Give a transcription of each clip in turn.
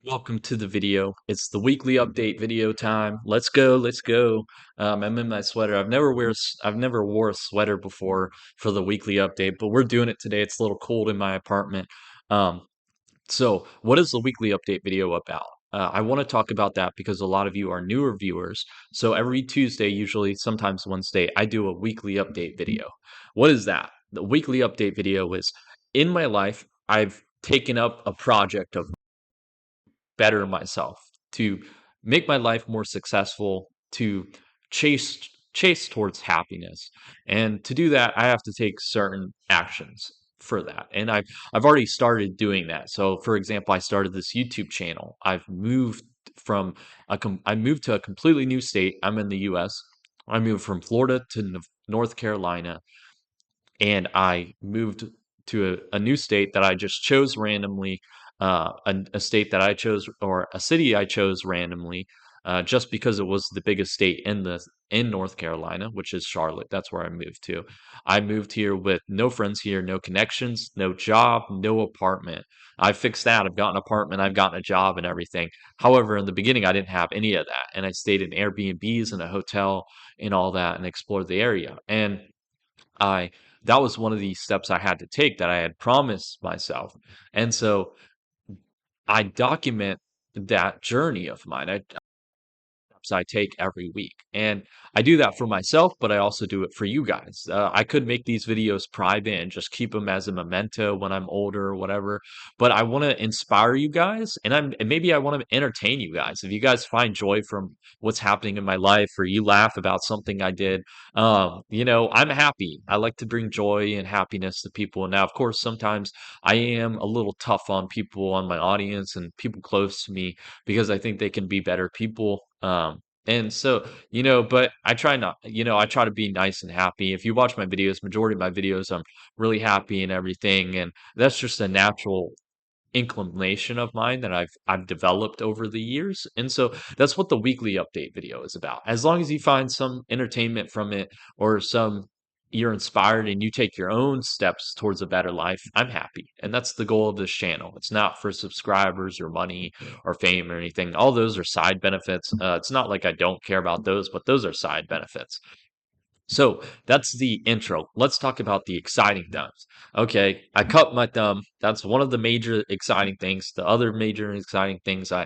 Welcome to the video. It's the weekly update video time. Let's go, let's go. I'm in my sweater. I've never wore a sweater before for the weekly update, but we're doing it today. It's a little cold in my apartment. Um, so what is the weekly update video about? I want to talk about that because a lot of you are newer viewers. So every Tuesday, usually sometimes Wednesday, I do a weekly update video. What is that? The weekly update video is in my life, I've taken up a project of better myself, to make my life more successful, to chase chase towards happiness. And to do that, I have to take certain actions for that. And I've already started doing that. So for example, I started this YouTube channel. I moved to a completely new state. I'm in the US. I moved from Florida to North Carolina, and I moved to a new state that I just chose randomly, a state that I chose, or a city I chose randomly, just because it was the biggest state in North Carolina, which is Charlotte. That's where I moved to. I moved here with no friends here, no connections, no job, no apartment. I fixed that. I've got an apartment, I've gotten a job and everything. However, in the beginning, I didn't have any of that, and I stayed in Airbnbs and a hotel and all that, and explored the area. And I that was one of the steps I had to take that I had promised myself. And so I document that journey of mine. I take every week. And I do that for myself, but I also do it for you guys. I could make these videos private and just keep them as a memento when I'm older or whatever. But I want to inspire you guys, and maybe I want to entertain you guys. If you guys find joy from what's happening in my life, or you laugh about something I did, I'm happy. I like to bring joy and happiness to people. Now, of course, sometimes I am a little tough on people, on my audience and people close to me, because I think they can be better people. And so, but I try not, I try to be nice and happy. If you watch my videos, majority of my videos, I'm really happy and everything. And that's just a natural inclination of mine that I've developed over the years. And so that's what the weekly update video is about. As long as you find some entertainment from it, or you're inspired and you take your own steps towards a better life, I'm happy. And that's the goal of this channel. It's not for subscribers or money or fame or anything. All those are side benefits. It's not like I don't care about those, but those are side benefits. So that's the intro. Let's talk about the exciting thumbs. Okay, I cut my thumb. That's one of the major exciting things. The other major exciting things I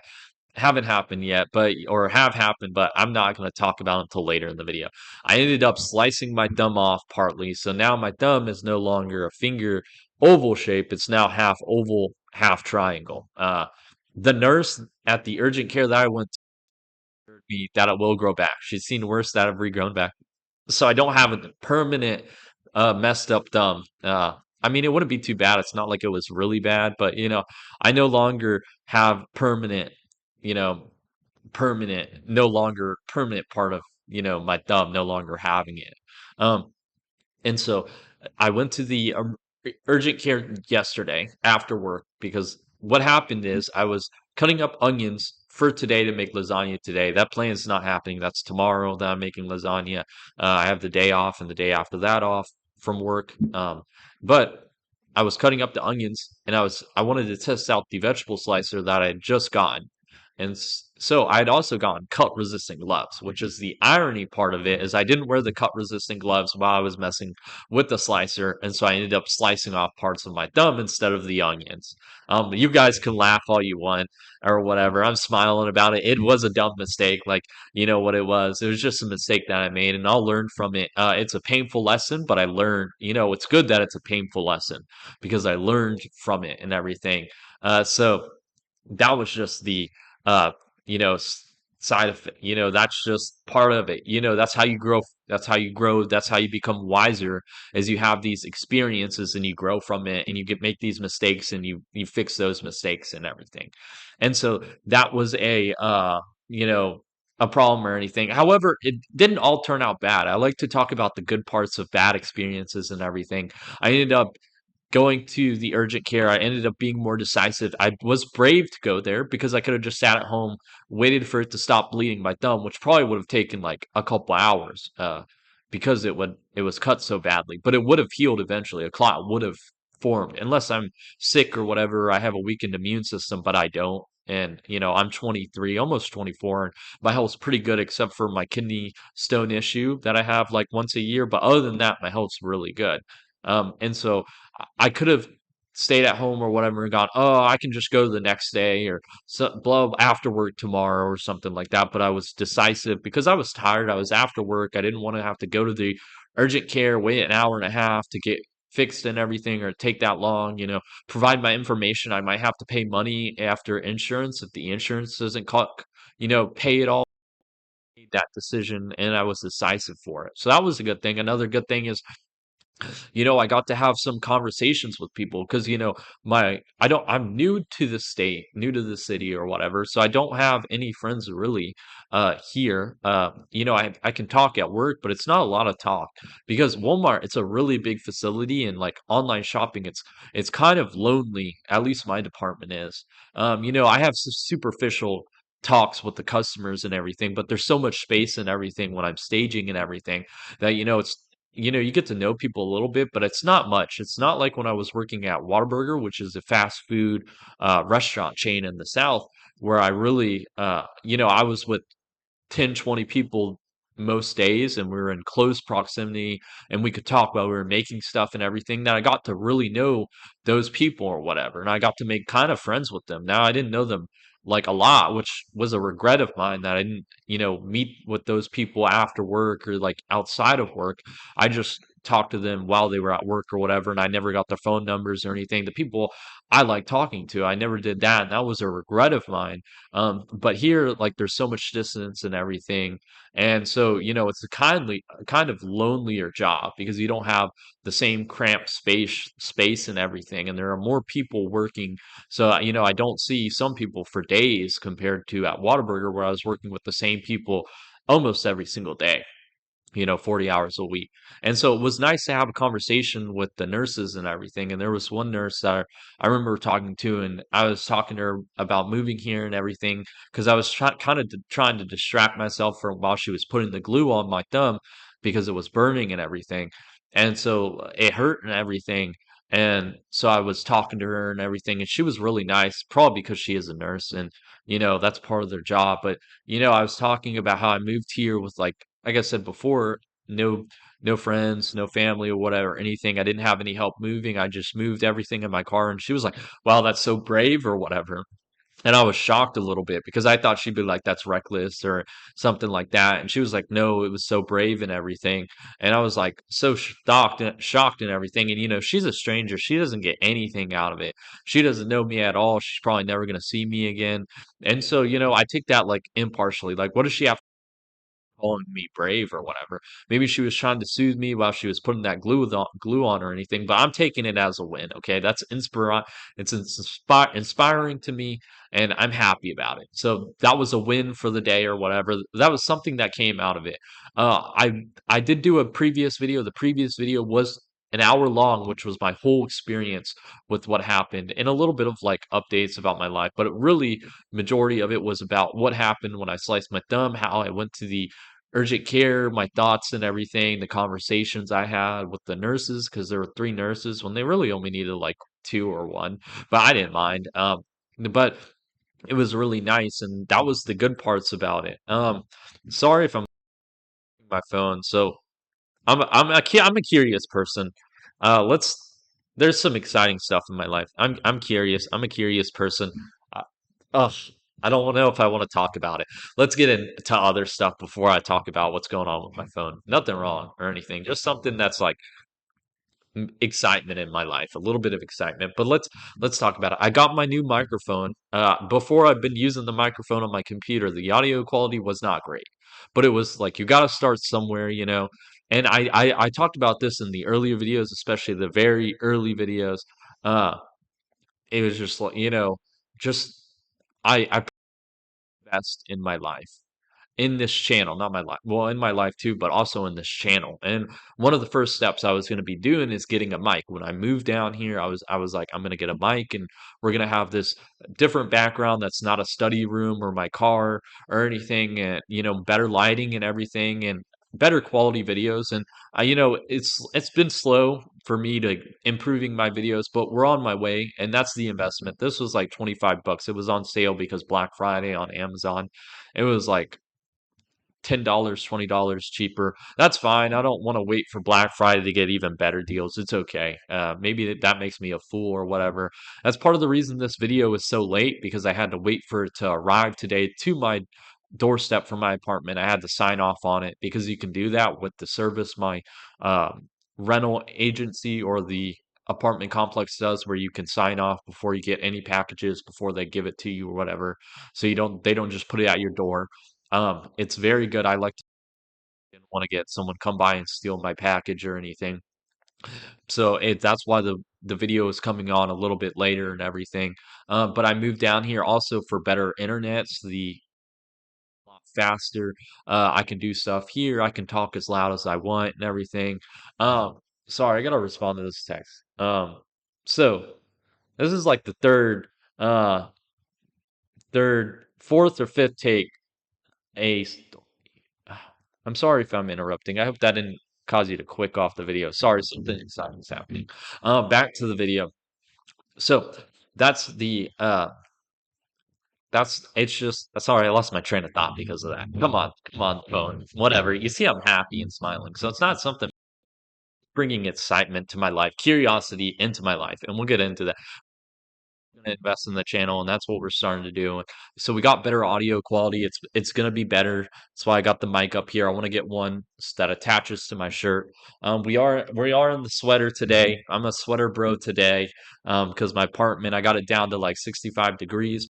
haven't happened yet, or have happened, but I'm not going to talk about until later in the video. I ended up slicing my thumb off partly, so now my thumb is no longer a finger oval shape. It's now half oval, half triangle. The nurse at the urgent care that I went to told me that it will grow back. She's seen worse that have regrown back, so I don't have a permanent messed up thumb. I mean, it wouldn't be too bad. It's not like it was really bad, but I no longer have you know, no longer permanent part of my thumb, no longer having it. Um, and so I went to the urgent care yesterday after work, because what happened is I was cutting up onions for today to make lasagna today. That plan is not happening. That's tomorrow that I'm making lasagna. I have the day off and the day after that off from work. But I was cutting up the onions, and I wanted to test out the vegetable slicer that I had just gotten. And so I had also gotten cut resistant gloves, which is the irony part of it, is I didn't wear the cut resistant gloves while I was messing with the slicer, and so I ended up slicing off parts of my thumb instead of the onions. You guys can laugh all you want or whatever. I'm smiling about it. It was a dumb mistake, like you know what it was. It was just a mistake that I made, and I'll learn from it. It's a painful lesson, but I learned. It's good that it's a painful lesson, because I learned from it and everything. So that was just the uh you know side of it. That's just part of it. That's how you grow. That's how you become wiser, as you have these experiences and you grow from it, and you make these mistakes, and you fix those mistakes and everything. And so that was you know a problem or anything. However, it didn't all turn out bad. I like to talk about the good parts of bad experiences and everything. I ended up going to the urgent care. I ended up being more decisive. I was brave to go there, because I could have just sat at home, waited for it to stop bleeding my thumb, which probably would have taken like a couple hours, because it was cut so badly. But it would have healed eventually. A clot would have formed, unless I'm sick or whatever. I have a weakened immune system, but I don't. and I'm 23, almost 24, and my health's pretty good except for my kidney stone issue that I have like once a year. But other than that, my health's really good. And so I could have stayed at home or whatever and gone, oh, I can just go the next day or blah after work tomorrow or something like that. But I was decisive because I was tired. I was after work. I didn't want to have to go to the urgent care, wait an hour and a half to get fixed and everything or take that long, provide my information. I might have to pay money after insurance if the insurance doesn't pay it all. Made that decision and I was decisive for it. So that was a good thing. Another good thing is I got to have some conversations with people because, I'm new to the state, new to the city or whatever. So I don't have any friends really here. I can talk at work, but it's not a lot of talk because Walmart, it's a really big facility and like online shopping, it's kind of lonely. At least my department is. I have superficial talks with the customers and everything, but there's so much space and everything when I'm staging and everything that you get to know people a little bit, but it's not much. It's not like when I was working at Whataburger, which is a fast food restaurant chain in the South, where I really, I was with 10, 20 people most days and we were in close proximity and we could talk while we were making stuff and everything. That I got to really know those people or whatever. And I got to make kind of friends with them. Now I didn't know them like a lot, which was a regret of mine that I didn't, meet with those people after work or like outside of work. I just talked to them while they were at work or whatever, and I never got their phone numbers or anything. The people I like talking to, I never did that. And that was a regret of mine. But here, like, there's so much distance and everything, and so it's a kind of lonelier job because you don't have the same cramped space and everything, and there are more people working. So I don't see some people for days compared to at Whataburger where I was working with the same people almost every single day. 40 hours a week. And so it was nice to have a conversation with the nurses and everything. And there was one nurse that I remember talking to, and I was talking to her about moving here and everything because I was kind of trying to distract myself from while she was putting the glue on my thumb because it was burning and everything. And so it hurt and everything. And so I was talking to her and everything, and she was really nice, probably because she is a nurse and, that's part of their job. But, I was talking about how I moved here with like I said before, no no friends, no family or whatever, anything. I didn't have any help moving. I just moved everything in my car and she was like, "Wow, that's so brave," or whatever. And I was shocked a little bit because I thought she'd be like, "That's reckless," or something like that. And she was like, "No, it was so brave and everything." And I was like so shocked and everything. And she's a stranger. She doesn't get anything out of it. She doesn't know me at all. She's probably never gonna see me again. And so, I take that like impartially. Like, what does she have calling me brave or whatever. Maybe she was trying to soothe me while she was putting that glue on or anything, but I'm taking it as a win. Okay, that's inspiring to me, and I'm happy about it. So that was a win for the day or whatever. That was something that came out of it. I did do a previous video. The previous video was an hour long, which was my whole experience with what happened and a little bit of like updates about my life. But it really, majority of it was about what happened when I sliced my thumb, how I went to the urgent care, my thoughts and everything, the conversations I had with the nurses because there were three nurses when they really only needed like two or one, but I didn't mind. But it was really nice, and that was the good parts about it. Sorry if I'm on my phone. So I'm a curious person. Let's. There's some exciting stuff in my life. I'm curious. I'm a curious person. Uh, ugh, I don't know if I want to talk about it. Let's get into other stuff before I talk about what's going on with my phone. Nothing wrong or anything. Just something that's like excitement in my life, a little bit of excitement. But let's talk about it. I got my new microphone. Before I've been using the microphone on my computer. The audio quality was not great, but it was like you got to start somewhere. And I talked about this in the earlier videos, especially the very early videos. Uh, it was just like just I best in my life in this channel, not my life. Well, in my life too, but also in this channel. And one of the first steps I was going to be doing is getting a mic. When I moved down here, I was like, I'm going to get a mic, and we're going to have this different background that's not a study room or my car or anything, and better lighting and everything. And better quality videos. And it's been slow for me to improving my videos, but we're on my way, and that's the investment. This was like 25 bucks. It was on sale because Black Friday on Amazon. It was like $10, $20 cheaper. That's fine. I don't want to wait for Black Friday to get even better deals. It's okay. Maybe that makes me a fool or whatever. That's part of the reason this video is so late, because I had to wait for it to arrive today to my doorstep from my apartment. I had to sign off on it because you can do that with the service my um, rental agency or the apartment complex does, where you can sign off before you get any packages, before they give it to you or whatever. So they don't just put it at your door. It's very good. I like to didn't want to get someone come by and steal my package or anything. So that's why the video is coming on a little bit later and everything. But I moved down here also for better internet, so the lot faster. I can do stuff here. I can talk as loud as I want and everything. Um, Sorry, I gotta respond to this text. So this is like the uh, fourth or fifth take. A I'm sorry if I'm interrupting. I hope that didn't cause you to click off the video. Sorry, something exciting is happening. Back to the video. So that's the that's it's just sorry, I lost my train of thought because of that. Come on, phone. Whatever. You see, I'm happy and smiling. So it's not something bringing excitement to my life, curiosity into my life, and we'll get into that. Gonna invest in the channel, and that's what we're starting to do. So we got better audio quality. It's gonna be better. That's why I got the mic up here. I want to get one that attaches to my shirt. We are in the sweater today. I'm a sweater bro today. Because my apartment, I got it down to like 65 degrees,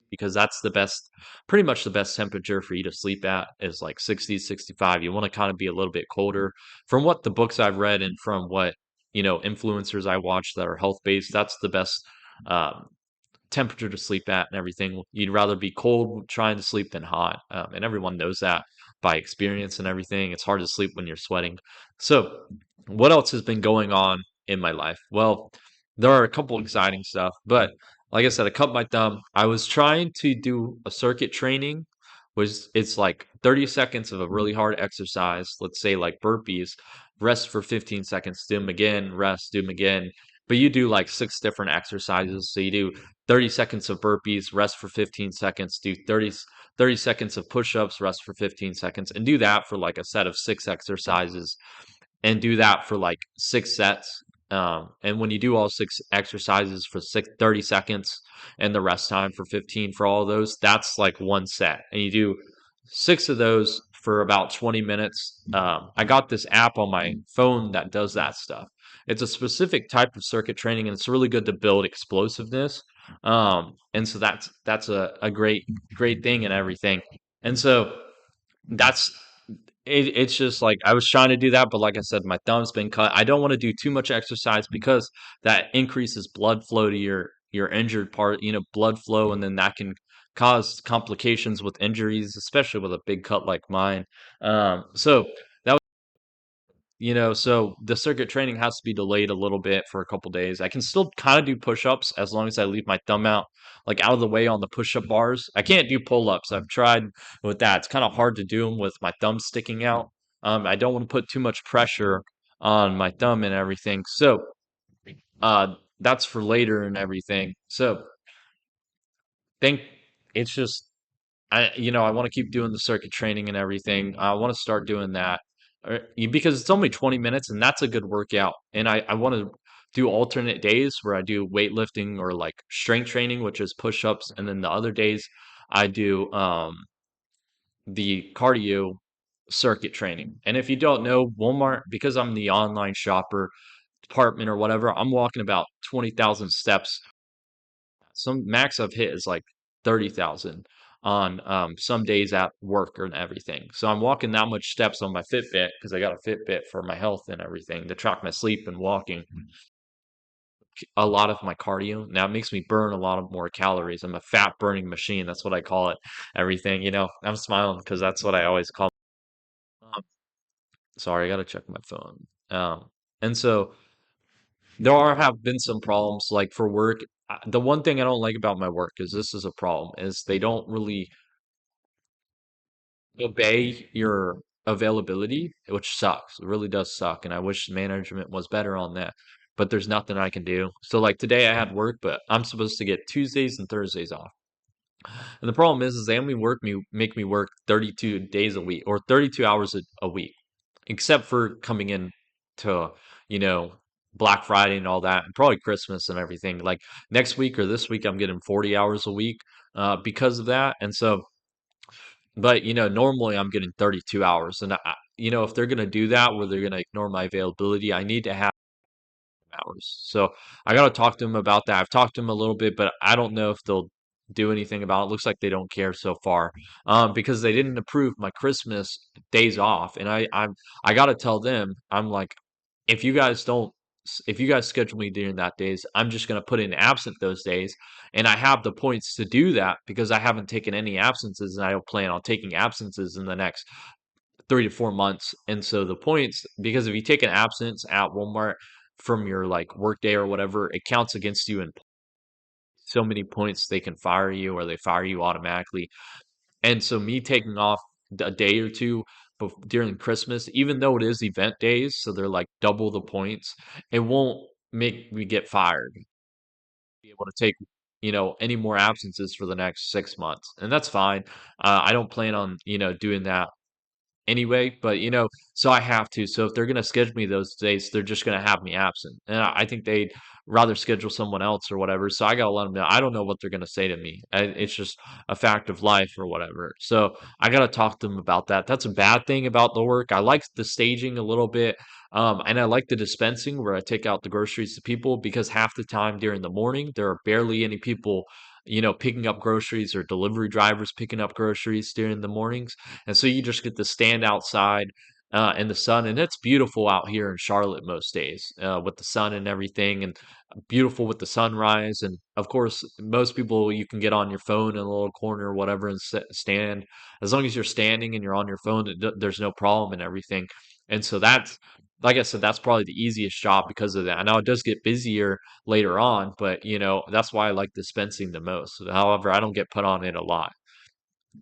because that's the best, pretty much the best temperature for you to sleep at is like 60, 65. You want to kind of be a little bit colder. From what the books I've read and from what influencers I watch that are health based, that's the best um, temperature to sleep at and everything. You'd rather be cold trying to sleep than hot. And everyone knows that by experience and everything. It's hard to sleep when you're sweating. So, what else has been going on in my life? Well, there are a couple exciting stuff, but like I said, I cut my thumb. I was trying to do a circuit training, was it's like 30 seconds of a really hard exercise, let's say like burpees, rest for 15 seconds, do them again, rest, do them again. But you do like six different exercises. So you do 30 seconds of burpees, rest for 15 seconds, do 30 seconds of push-ups, rest for 15 seconds, and do that for like a set of six exercises, and do that for like six sets. And when you do all six exercises for 30 seconds and the rest time for 15 for all of those, that's like one set. And you do six of those for about 20 minutes. I got this app on my phone that does that stuff. It's a specific type of circuit training, and it's really good to build explosiveness. And so that's a great thing and everything. And so that's it's just like I was trying to do that, but like I said, my thumb's been cut. I don't want to do too much exercise because that increases blood flow to your injured part, blood flow, and then that can cause complications with injuries, especially with a big cut like mine. So that so the circuit training has to be delayed a little bit for a couple days. I can still kind of do push-ups as long as I leave my thumb out, like out of the way on the push-up bars. I can't do pull-ups. I've tried with that. It's kind of hard to do them with my thumb sticking out. I don't want to put too much pressure on my thumb and everything. So that's for later and everything. So think it's just I want to keep doing the circuit training and everything. I want to start doing that because it's only 20 minutes, and that's a good workout. And I want to do alternate days where I do weightlifting or like strength training, which is push-ups, and then the other days I do the cardio circuit training. And if you don't know, Walmart, because I'm the online shopper department or whatever, I'm walking about 20,000 steps. Some max I've hit is like 30,000 on some days at work and everything. So I'm walking that much steps on my Fitbit because I got a Fitbit for my health and everything to track my sleep and walking. A lot of my cardio now it makes me burn a lot of more calories. I'm a fat burning machine. That's what I call it. Everything, I'm smiling because that's what I always call. Um, Sorry, I gotta check my phone. And so have been some problems like for work. The one thing I don't like about my work is this is a problem is they don't really obey your availability, which sucks. It really does suck, and I wish management was better on that. But there's nothing I can do. So like today I had work, but I'm supposed to get Tuesdays and Thursdays off. And the problem is they only make me work 32 days a week or 32 hours a week, except for coming in to, you know, Black Friday and all that, and probably Christmas and everything. Like next week or this week, I'm getting 40 hours a week because of that. And so, but normally I'm getting 32 hours, and if they're gonna do that, where they're gonna ignore my availability, I need to have hours. So I got to talk to them about that. I've talked to them a little bit, but I don't know if they'll do anything about it. Looks like they don't care so far, because they didn't approve my Christmas days off, and I got to tell them, I'm like, if you guys don't. If you guys schedule me during that days, I'm just going to put in absent those days, and I have the points to do that because I haven't taken any absences, and I don't plan on taking absences in the next 3 to 4 months. And so the points, because if you take an absence at Walmart from your like work day or whatever, it counts against you in so many points they can fire you or they fire you automatically. And so me taking off a day or two during Christmas, even though it is event days, so they're like double the points, it won't make me get fired. Be able to take any more absences for the next 6 months, and that's fine. I don't plan on doing that anyway, but so I have to. So if they're gonna schedule me those days, they're just gonna have me absent, and I think they'd rather schedule someone else or whatever. So I gotta let them know. I don't know what they're gonna say to me. It's just a fact of life or whatever. So I gotta talk to them about that. That's a bad thing about the work. I like the staging a little bit, and I like the dispensing where I take out the groceries to people because half the time during the morning there are barely any people. Picking up groceries or delivery drivers picking up groceries during the mornings. And so you just get to stand outside in the sun, and it's beautiful out here in Charlotte most days with the sun and everything, and beautiful with the sunrise. And of course, most people you can get on your phone in a little corner or whatever and stand. As long as you're standing and you're on your phone, there's no problem and everything. And so that's, like I said, that's probably the easiest job because of that. I know it does get busier later on, but that's why I like dispensing the most. However, I don't get put on it a lot,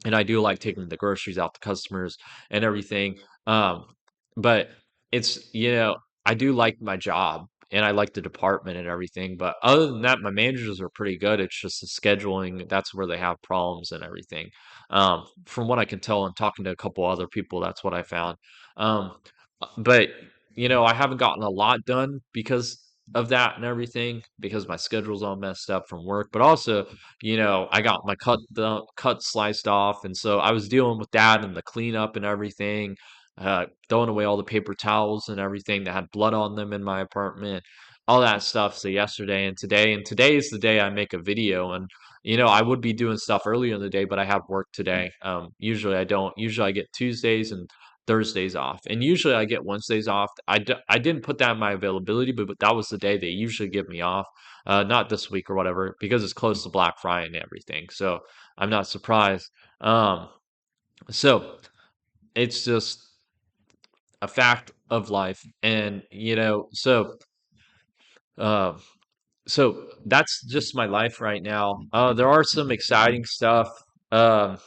and I do like taking the groceries out to customers and everything. But it's I do like my job and I like the department and everything. But other than that, my managers are pretty good. It's just the scheduling, that's where they have problems and everything. From what I can tell and talking to a couple other people, that's what I found. Um, but I haven't gotten a lot done because of that and everything because my schedule's all messed up from work. But also, I got my cut sliced off, and so I was dealing with that and the cleanup and everything, throwing away all the paper towels and everything that had blood on them in my apartment, all that stuff. So yesterday and today is the day I make a video, and I would be doing stuff earlier in the day, but I have work today. Usually I don't. Usually I get Tuesdays and Thursdays off, and usually I get Wednesdays off. I didn't put that in my availability, but that was the day they usually give me off. Not this week or whatever, because it's close to Black Friday and everything. So I'm not surprised. Um, so it's just a fact of life, and uh, so that's just my life right now. There are some exciting stuff. Um,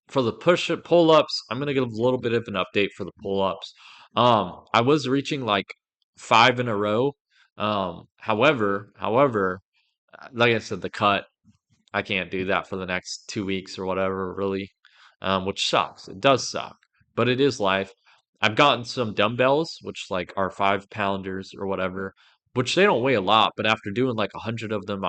for the pull ups, I'm gonna give a little bit of an update for the pull ups. I was reaching like 5 in a row. However, like I said, the cut. I can't do that for the next 2 weeks or whatever, really, which sucks. It does suck, but it is life. I've gotten some dumbbells, which like are 5 pounders or whatever, which they don't weigh a lot, but after doing like 100 of them,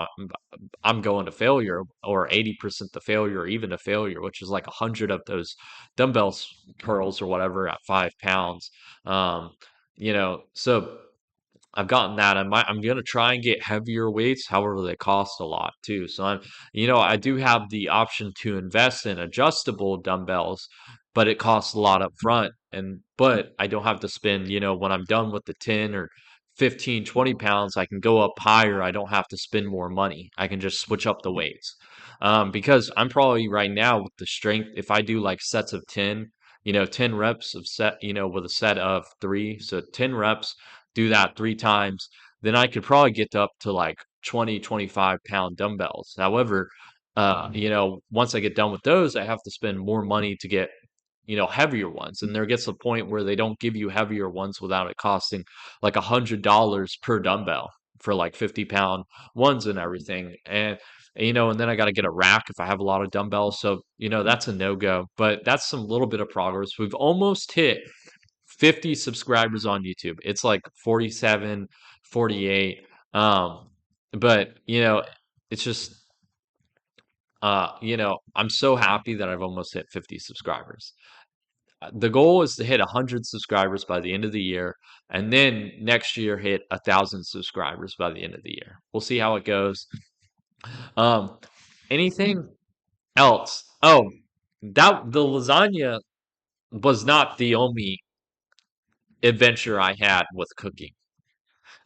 I'm going to failure or 80% to failure or even to failure, which is like 100 of those dumbbells curls or whatever at 5 pounds. Um, so I've gotten that. I'm gonna try and get heavier weights. However, they cost a lot too. So I do have the option to invest in adjustable dumbbells, but it costs a lot up front. But I don't have to spend, when I'm done with the 10 or 15, 20 pounds, I can go up higher. I don't have to spend more money. I can just switch up the weights. Because I'm probably right now with the strength, if I do like sets of 10, 10 reps of set, with a set of three. So 10 reps, do that 3 times, then I could probably get up to like 20, 25 pound dumbbells. However, once I get done with those, I have to spend more money to get heavier ones. And there gets a point where they don't give you heavier ones without it costing like $100 per dumbbell for like 50-pound ones and everything. And then I got to get a rack if I have a lot of dumbbells. So, that's a no go. But that's some little bit of progress. We've almost hit 50 subscribers on YouTube. It's like 47, 48. But it's just I'm so happy that I've almost hit 50 subscribers. The goal is to hit 100 subscribers by the end of the year, and then next year hit 1,000 subscribers by the end of the year. We'll see how it goes. Um, Anything else? Oh, that the lasagna was not the only adventure I had with cooking.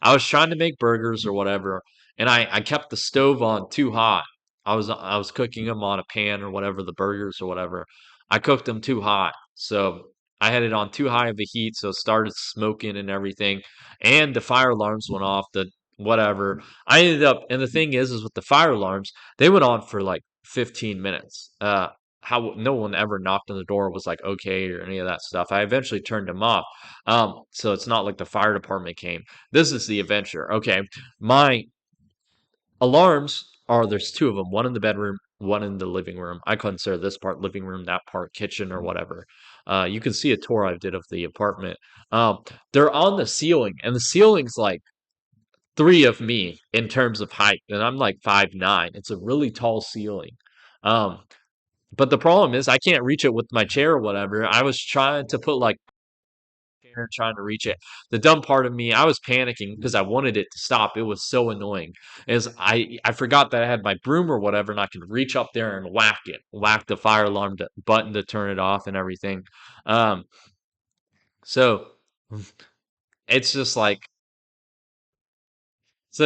I was trying to make burgers or whatever, and I kept the stove on too hot. I was cooking them on a pan or whatever, the burgers or whatever. I cooked them too hot, so I had it on too high of a heat, so it started smoking and everything. And the fire alarms went off. The whatever. I ended up, and the thing is with the fire alarms, they went on for like 15 minutes. How no one ever knocked on the door was like okay or any of that stuff. I eventually turned them off. So it's not like the fire department came. This is the adventure. Okay. My alarms are there's two of them, one in the bedroom, one in the living room. I consider this part living room, that part kitchen or whatever. You can see a tour I did of the apartment. Um, they're on the ceiling, and the ceiling's like three of me in terms of height, and I'm like 5'9". It's a really tall ceiling. Um, but the problem is I can't reach it with my chair or whatever. I was trying to put like trying to reach it. The dumb part of me, I was panicking because I wanted it to stop. It was so annoying. Is I forgot that I had my broom or whatever, and I could reach up there and whack it, whack the fire alarm button to turn it off and everything. Um, so it's just like so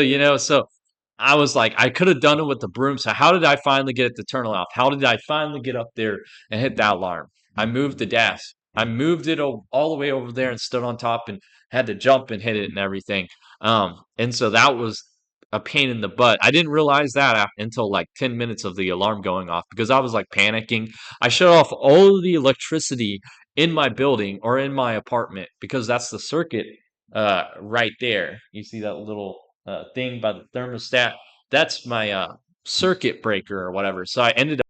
I was like, I could have done it with the broom. So how did I finally get it to turn off? How did I finally get up there and hit that alarm? I moved the desk. I moved it all the way over there and stood on top and had to jump and hit it and everything. And so that was a pain in the butt. I didn't realize that until like 10 minutes of the alarm going off because I was like panicking. I shut off all of the electricity in my building or in my apartment because that's the circuit right there. You see that little thing by the thermostat? That's my circuit breaker or whatever. So I ended up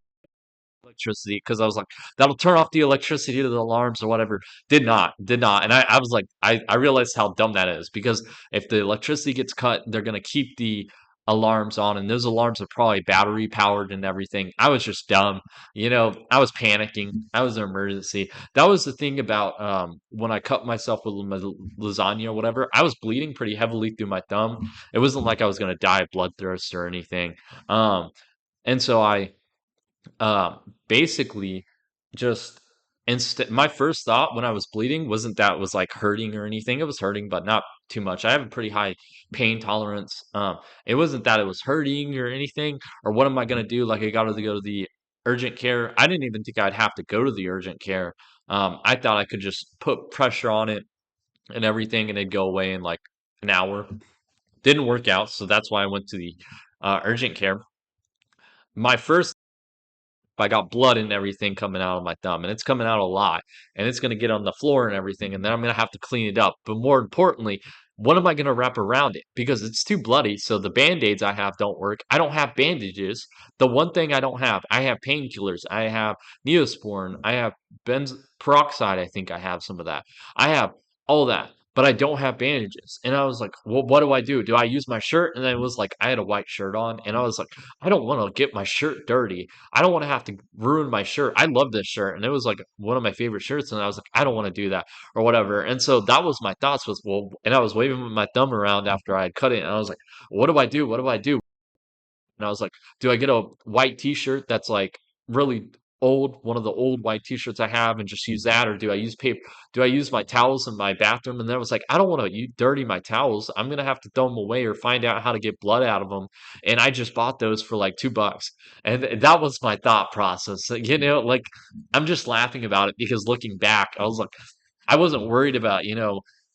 electricity because I was like, that'll turn off the electricity to the alarms or whatever. Did not. And I was like, I realized how dumb that is because if the electricity gets cut, they're going to keep the alarms on, and those alarms are probably battery powered and everything. I was just dumb. I was panicking. I was an emergency. That was the thing about when I cut myself with my lasagna or whatever. I was bleeding pretty heavily through my thumb. It wasn't like I was going to die of blood thirst or anything. And so I basically just my first thought when I was bleeding wasn't that it was like hurting or anything. It was hurting, but not too much. I have a pretty high pain tolerance. It wasn't that it was hurting or anything, or what am I gonna do? Like I got to go to the urgent care. I didn't even think I'd have to go to the urgent care. I thought I could just put pressure on it and everything, and it'd go away in like an hour. Didn't work out, so that's why I went to the urgent care. My first I got blood and everything coming out of my thumb, and it's coming out a lot, and it's going to get on the floor and everything, and then I'm going to have to clean it up. But more importantly, what am I going to wrap around it? Because it's too bloody. So the band-aids I have don't work. I don't have bandages. The one thing I have painkillers. I have Neosporin. I have benz peroxide. I think I have some of that. I have all that. But I don't have bandages. And I was like, well, what do I do? Do I use my shirt? And then it was like, I had a white shirt on. And I was like, I don't want to get my shirt dirty. I don't want to have to ruin my shirt. I love this shirt, and it was like one of my favorite shirts, and I was like, I don't want to do that or whatever. And so that was my thoughts was well, and I was waving my thumb around after I had cut it, and I was like, what do I do? What do I do? And I was like, do I get a white t-shirt that's like really old, one of the old white t-shirts I have and just use that? Or do I use paper? Do I use my towels in my bathroom? And then I was like, I don't want to dirty my towels. I'm going to have to throw them away or find out how to get blood out of them. And I just bought those for like $2. And that was my thought process. Like I'm just laughing about it because looking back, I was like, I wasn't worried about,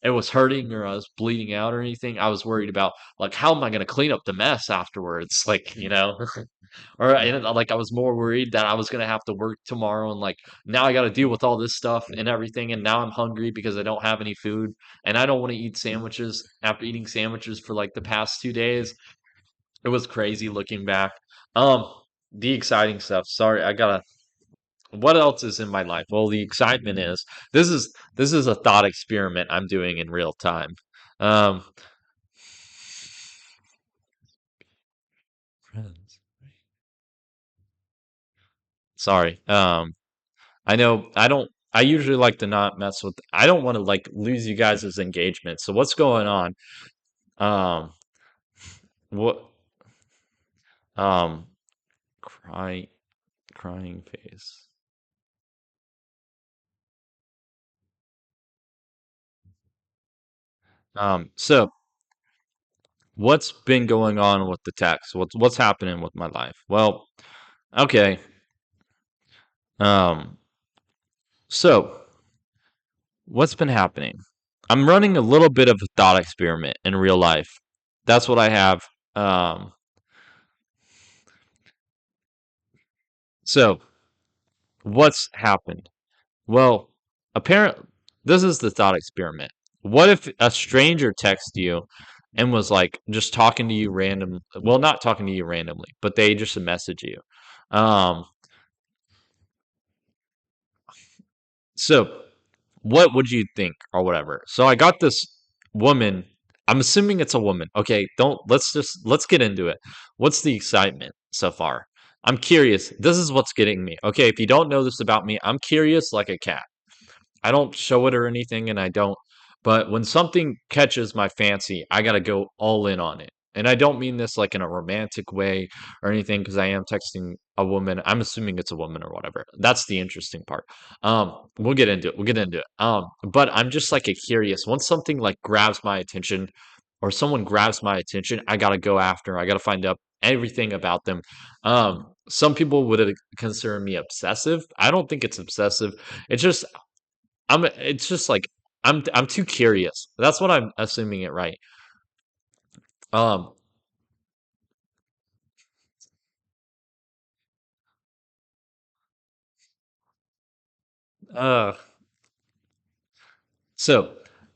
it was hurting or I was bleeding out or anything, I was worried about like how am I going to clean up the mess afterwards? Like, or like I was more worried that I was going to have to work tomorrow and like now I got to deal with all this stuff and everything and now I'm hungry because I don't have any food and I don't want to eat sandwiches after eating sandwiches for like the past 2 days. It was crazy looking back. Um the exciting stuff. Sorry, I got to what else is in my life? Well, the excitement is this is a thought experiment I'm doing in real time. Um, friends. Sorry. I know I don't. I usually like to not mess with. I don't want to like lose you guys' engagement. So what's going on? Um, what? Um, crying, crying face. So what's been going on with the text? What's happening with my life? Well, okay. Um, so what's been happening? I'm running a little bit of a thought experiment in real life. That's what I have. Um, so what's happened? Well, apparently, this is the thought experiment. What if a stranger texted you and was like just talking to you random? Well, not talking to you randomly, but they just message you. Um, so what would you think or whatever? So I got this woman. I'm assuming it's a woman. Okay, don't let's get into it. What's the excitement so far? I'm curious. This is what's getting me. Okay, if you don't know this about me, I'm curious like a cat. I don't show it or anything, and I don't. But when something catches my fancy, I gotta go all in on it. And I don't mean this like in a romantic way or anything, because I am texting a woman. I'm assuming it's a woman or whatever. That's the interesting part. We'll get into it. We'll get into it. But I'm just like a curious. Once something like grabs my attention, or someone grabs my attention, I gotta go after. I gotta find out everything about them. Some people would consider me obsessive. I don't think it's obsessive. It's just it's just like I'm too curious. That's what I'm assuming it right. Um uh so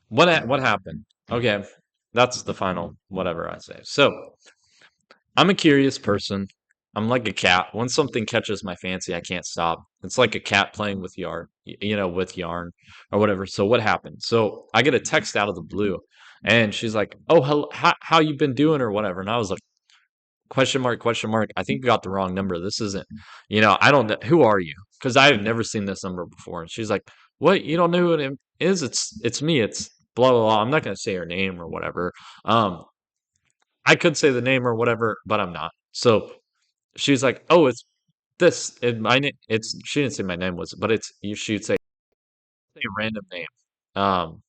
what happened? Okay. That's the final whatever I say. So, I'm a curious person. I'm like a cat. Once something catches my fancy, I can't stop. It's like a cat playing with yarn, with yarn or whatever. So what happened? So I get a text out of the blue and she's like, "Oh, hello, how you been doing or whatever." And I was like, question mark, question mark. I think you got the wrong number. This isn't, I don't know. Who are you? Because I have never seen this number before. And she's like, what? You don't know who it is? It's me. It's blah, blah, blah. I'm not going to say her name or whatever. Um, I could say the name or whatever, but I'm not. So she's like, oh, it's this. My name, she didn't say my name was, but she'd say a random name. Um,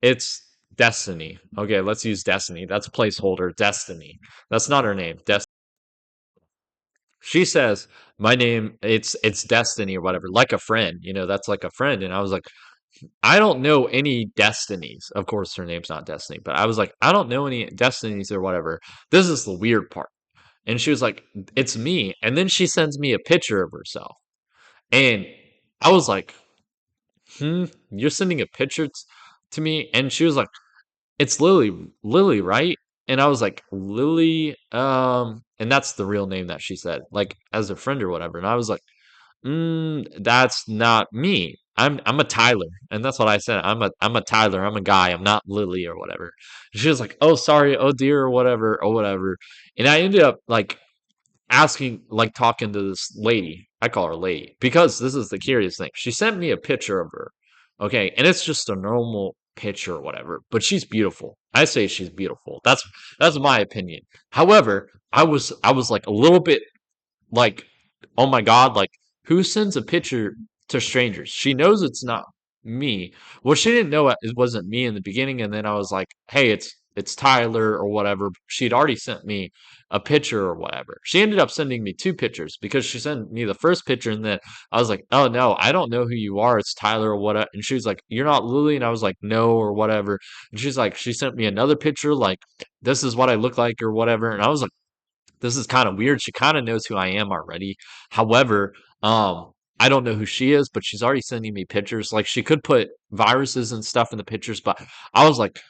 it's Destiny. Okay, let's use Destiny. That's placeholder. Destiny. That's not her name. She says my name it's Destiny or whatever, like a friend, that's like a friend. And I was like, I don't know any Destinies. Of course her name's not Destiny, but I was like, I don't know any Destinies or whatever. This is the weird part. And she was like, it's me. And then she sends me a picture of herself. And I was like, you're sending a picture to me? And she was like, it's Lily, right? And I was like, Lily, and that's the real name that she said, like as a friend or whatever. And I was like, that's not me. I'm a Tyler, and that's what I said. I'm a Tyler. I'm a guy. I'm not Lily or whatever. She was like, oh sorry, oh dear, or whatever, or whatever. And I ended up like asking, like talking to this lady. I call her lady because this is the curious thing. She sent me a picture of her. Okay, and it's just a normal picture or whatever, but she's beautiful. I say she's beautiful. That's my opinion. However, I was like a little bit like, oh my god, like who sends a picture to strangers? She knows it's not me. Well, she didn't know it wasn't me in the beginning, and then I was like, hey, it's Tyler or whatever. She'd already sent me a picture or whatever. She ended up sending me two pictures because she sent me the first picture and then I was like, oh no, I don't know who you are. It's Tyler or whatever. And she was like, you're not Lily. And I was like, no, or whatever. And she's like, she sent me another picture, like, this is what I look like or whatever. And I was like, this is kind of weird. She kind of knows who I am already. However, I don't know who she is, but she's already sending me pictures. Like she could put viruses and stuff in the pictures, but I was like,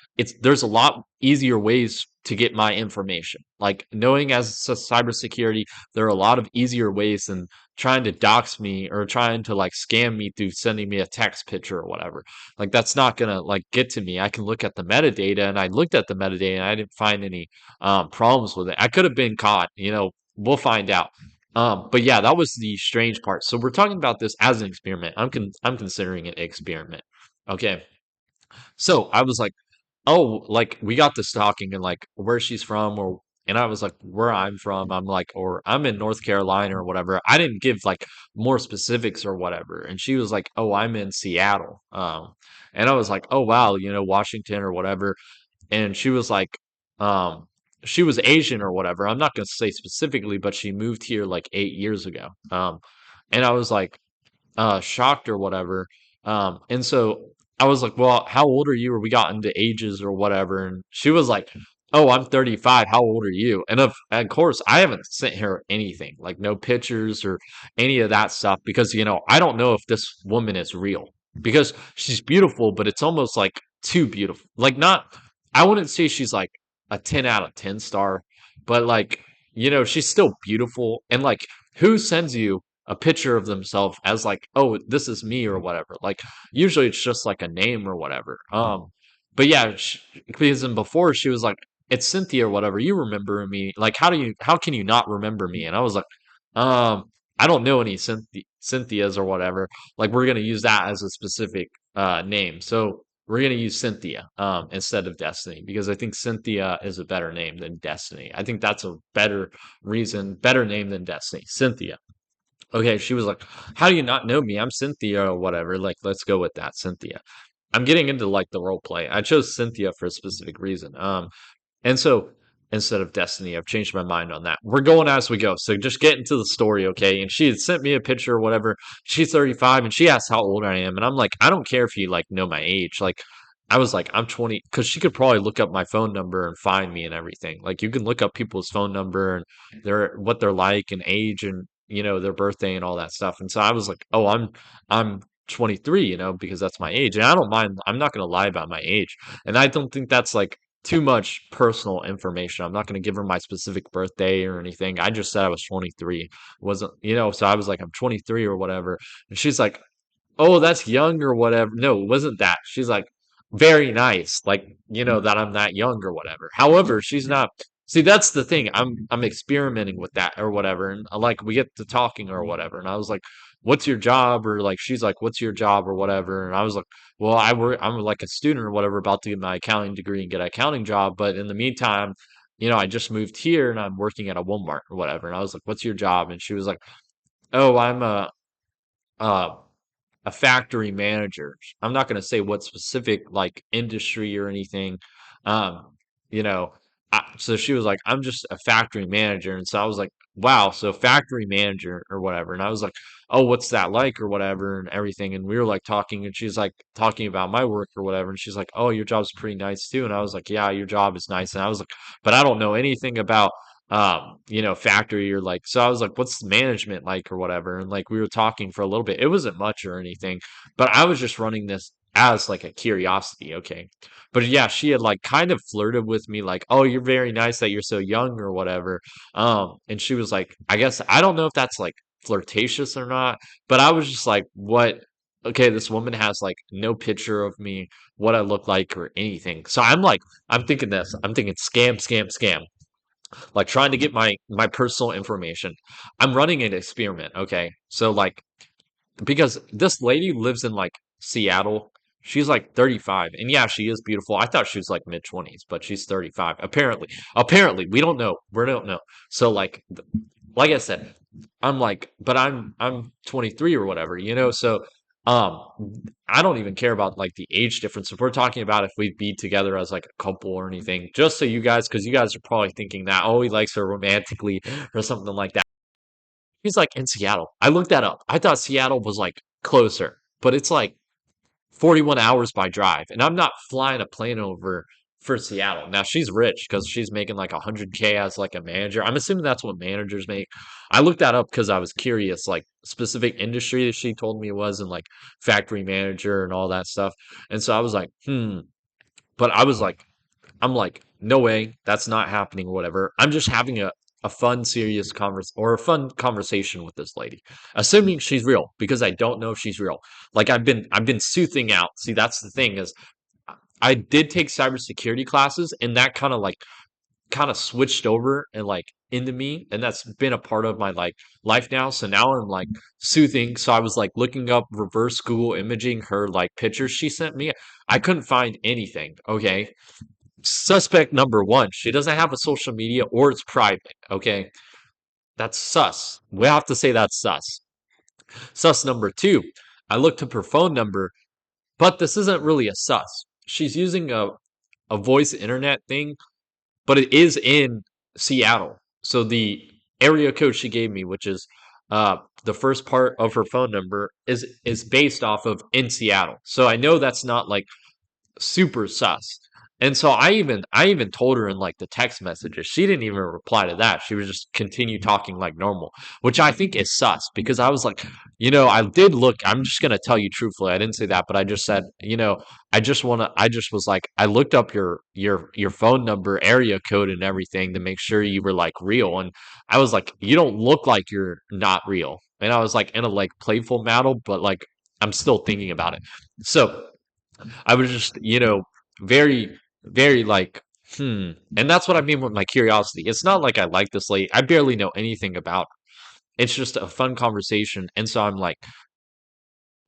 there's a lot easier ways to get my information. Like knowing as cybersecurity, there are a lot of easier ways than trying to dox me or trying to like scam me through sending me a text picture or whatever. Like that's not gonna like get to me. I can look at the metadata, and I looked at the metadata and I didn't find any problems with it. I could have been caught, we'll find out. But yeah, that was the strange part. So we're talking about this as an experiment. I'm considering it an experiment. Okay. So I was like, oh, like we got this talking and like where she's from or and I was like where I'm from. I'm like, or I'm in North Carolina or whatever. I didn't give like more specifics or whatever. And she was like, oh, I'm in Seattle. And I was like, oh wow, Washington or whatever. And she was like, um, she was Asian or whatever. I'm not gonna say specifically, but she moved here like 8 years ago. And I was like, shocked or whatever. And so I was like, well, how old are you? Or we got into ages or whatever. And she was like, oh, I'm 35. How old are you? And of course, I haven't sent her anything, like no pictures or any of that stuff, because, I don't know if this woman is real because she's beautiful, but it's almost like too beautiful. Like, not, I wouldn't say she's like a 10 out of 10 star, but like, she's still beautiful. And like, who sends you a picture of themselves as like, oh, this is me or whatever. Like usually it's just like a name or whatever. But yeah, because then before she was like, it's Cynthia or whatever. You remember me? Like, how can you not remember me? And I was like, um, I don't know any Cynthias or whatever. Like we're gonna use that as a specific name. So we're gonna use Cynthia instead of Destiny because I think Cynthia is a better name than Destiny. I think that's a better name than Destiny. Cynthia. Okay, she was like, "How do you not know me? I'm Cynthia or whatever." Like, let's go with that, Cynthia. I'm getting into like the role play. I chose Cynthia for a specific reason. And so instead of Destiny, I've changed my mind on that. We're going as we go. So just get into the story, okay? And she had sent me a picture or whatever. She's 35 and she asked how old I am. And I'm like, I don't care if you like know my age. Like, I was like, I'm 20, because she could probably look up my phone number and find me and everything. Like, you can look up people's phone number and what they're like and age and, their birthday and all that stuff. And so I was like, oh, I'm 23, because that's my age. And I don't mind, I'm not going to lie about my age. And I don't think that's like, too much personal information. I'm not going to give her my specific birthday or anything. I just said I was 23. Wasn't, so I was like, I'm 23 or whatever. And she's like, oh, that's young or whatever. No, it wasn't that. She's like, very nice, like, that I'm that young or whatever. However, she's not. See, that's the thing. I'm experimenting with that or whatever. And like we get to talking or whatever. And I was like, what's your job? Or like she's like, what's your job or whatever. And I was like, well, I'm like a student or whatever, about to get my accounting degree and get an accounting job. But in the meantime, I just moved here and I'm working at a Walmart or whatever. And I was like, what's your job? And she was like, oh, I'm uh a factory manager. I'm not going to say what specific like industry or anything. Um, you know, so she was like, I'm just a factory manager. And so I was like, wow, so factory manager or whatever. And I was like, oh, what's that like or whatever and everything. And we were like talking and she's like talking about my work or whatever. And she's like, oh, your job's pretty nice too. And I was like, yeah, your job is nice. And I was like, but I don't know anything about factory or like, so I was like, what's management like or whatever? And like we were talking for a little bit. It wasn't much or anything, but I was just running this as like a curiosity, okay? But yeah, she had like kind of flirted with me, like, oh, you're very nice that you're so young or whatever. And she was like, I guess I don't know if that's like flirtatious or not, but I was just like, what? Okay, this woman has like no picture of me, what I look like, or anything. So I'm like, I'm thinking this. I'm thinking scam, scam, scam, like trying to get my personal information. I'm running an experiment, okay? So like, because this lady lives in like Seattle. She's like 35. And yeah, she is beautiful. I thought she was like mid 20s, but she's 35. Apparently. Apparently, we don't know. We don't know. So like I said, I'm like, but I'm 23 or whatever, so Um, I don't even care about like the age difference. If we're talking about if we'd be together as like a couple or anything, just so you guys, because you guys are probably thinking that, oh, he likes her romantically or something like that. He's like in Seattle. I looked that up. I thought Seattle was like closer, but it's like 41 hours by drive. And I'm not flying a plane over for Seattle. Now she's rich because she's making like 100K as like a manager. I'm assuming that's what managers make. I looked that up because I was curious, like specific industry that she told me it was, and like factory manager and all that stuff. And so I was like, but I was like, I'm like, no way, that's not happening, or whatever. I'm just having a fun, serious a fun conversation with this lady, assuming she's real, because I don't know if she's real. Like I've been soothing out. See, that's the thing is I did take cybersecurity classes, and that kind of switched over and like into me, and that's been a part of my like life now. So now I'm like soothing. So I was like looking up reverse Google imaging her like pictures she sent me. I couldn't find anything. Okay, suspect number one, she doesn't have a social media or it's private. Okay. That's sus. We have to say that's sus. Sus number two, I looked up her phone number, but this isn't really a sus. She's using a voice internet thing, but it is in Seattle. So the area code she gave me, which is the first part of her phone number, is based off of in Seattle. So I know that's not like super sus. And so I even told her in like the text messages. She didn't even reply to that. She was just continue talking like normal, which I think is sus because I was like, I did look. I'm just gonna tell you truthfully. I didn't say that, but I just said, I just was like, I looked up your phone number, area code, and everything to make sure you were like real. And I was like, you don't look like you're not real. And I was like in a like playful manner, but like I'm still thinking about it. So I was just, very, very like, And that's what I mean with my curiosity. It's not like I like this lady. I barely know anything about her. It's just a fun conversation. And so I'm like,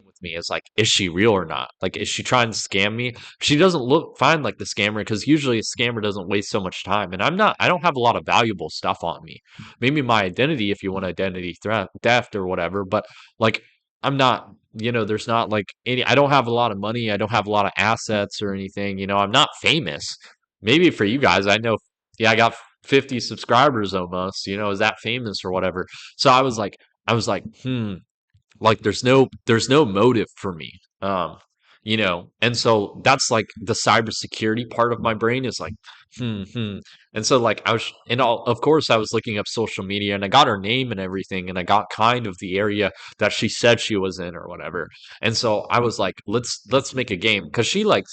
with me is like, is she real or not? Like, is she trying to scam me? She doesn't look fine like the scammer because usually a scammer doesn't waste so much time. And I don't have a lot of valuable stuff on me. Maybe my identity, if you want identity theft or whatever, but like, I'm not, there's not like I don't have a lot of money. I don't have a lot of assets or anything. I'm not famous. Maybe for you guys, I know, yeah, I got 50 subscribers almost, is that famous or whatever? So like there's no motive for me. And so that's like the cybersecurity part of my brain is like, and so like I was, and all, of course I was looking up social media, and I got her name and everything, and I got kind of the area that she said she was in or whatever. And so I was like, let's make a game, because she like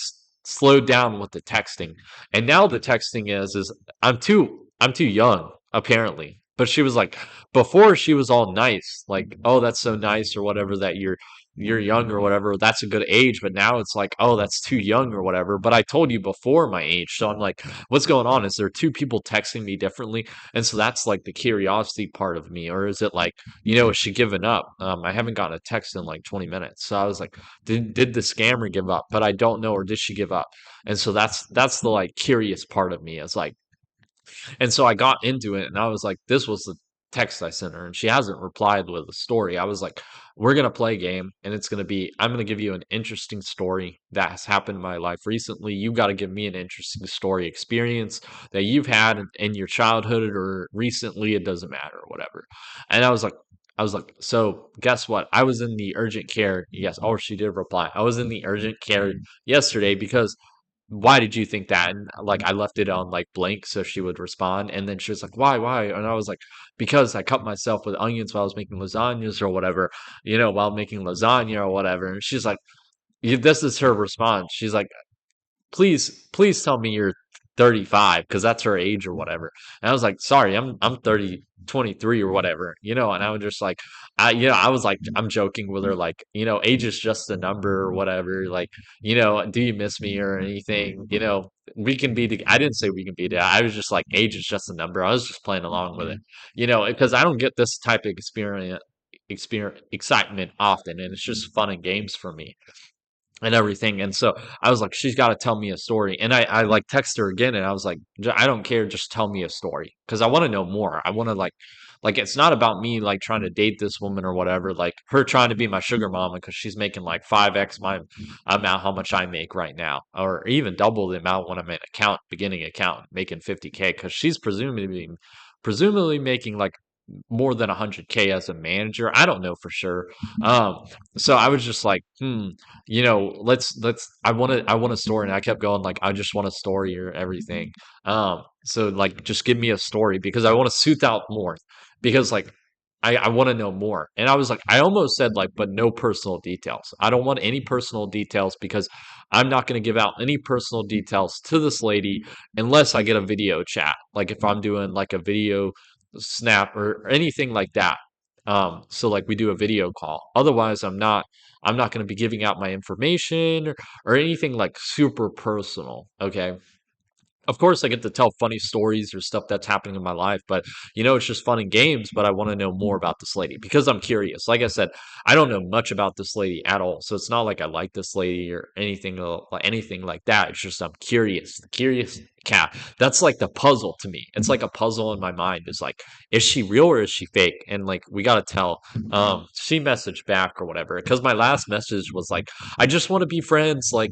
slowed down with the texting. And now the texting is I'm too young apparently. But she was like, before she was all nice, like, oh, that's so nice or whatever, that you're young or whatever, that's a good age. But now it's like, oh, that's too young or whatever. But I told you before my age. So I'm like, what's going on? Is there two people texting me differently? And so that's like the curiosity part of me. Or is it like, is she giving up? I haven't gotten a text in like 20 minutes. So I was like, did the scammer give up? But I don't know, or did she give up? And so that's the like curious part of me. It's like, and so I got into it, and I was like, this was the text I sent her, and she hasn't replied with a story. I was like, we're going to play a game, and I'm going to give you an interesting story that has happened in my life recently. You got to give me an interesting story experience that you've had in your childhood or recently. It doesn't matter, or whatever. And I was like, so guess what? I was in the urgent care. Yes. Oh, she did reply. I was in the urgent care yesterday because why did you think that? And like I left it on like blank so she would respond. And then she was like, why? And I was like, because I cut myself with onions while I was making lasagnas or whatever, while making lasagna or whatever. And she's like, this is her response. She's like, please tell me you're 35, because that's her age or whatever. And I was like, sorry, I'm 30, 23 or whatever, and I was just like, I was like, I'm joking with her, like, age is just a number or whatever. Like, do you miss me or anything? We can be I didn't say we can be together. I was just like, age is just a number. I was just playing along with it, because I don't get this type of experience excitement often, and it's just fun and games for me and everything. And so I was like, she's got to tell me a story. And I like text her again, and I was like, I don't care, just tell me a story, because I want to know more. I want to like Like it's not about me like trying to date this woman or whatever, like her trying to be my sugar mama because she's making like 5x my amount how much I make right now, or even double the amount when I'm an account beginning account making 50K because she's presumably making like more than 100K as a manager. I don't know for sure. Um, so I was just like, let's. I want a story, and I kept going like, I just want a story or everything. So like, just give me a story because I want to suit out more because like. I want to know more. And I was like, I almost said like, but no personal details. I don't want any personal details because I'm not going to give out any personal details to this lady unless I get a video chat. Like if I'm doing like a video snap or anything like that. So like we do a video call. Otherwise, I'm not going to be giving out my information or anything like super personal. Okay. Of course, I get to tell funny stories or stuff that's happening in my life, but it's just fun and games. But I want to know more about this lady because I'm curious. Like I said, I don't know much about this lady at all, so it's not like I like this lady or anything like that. It's just I'm curious, curious cat. That's like the puzzle to me. It's like a puzzle in my mind. It's like, is she real or is she fake? And like we gotta tell. She messaged back or whatever because my last message was like, I just want to be friends. Like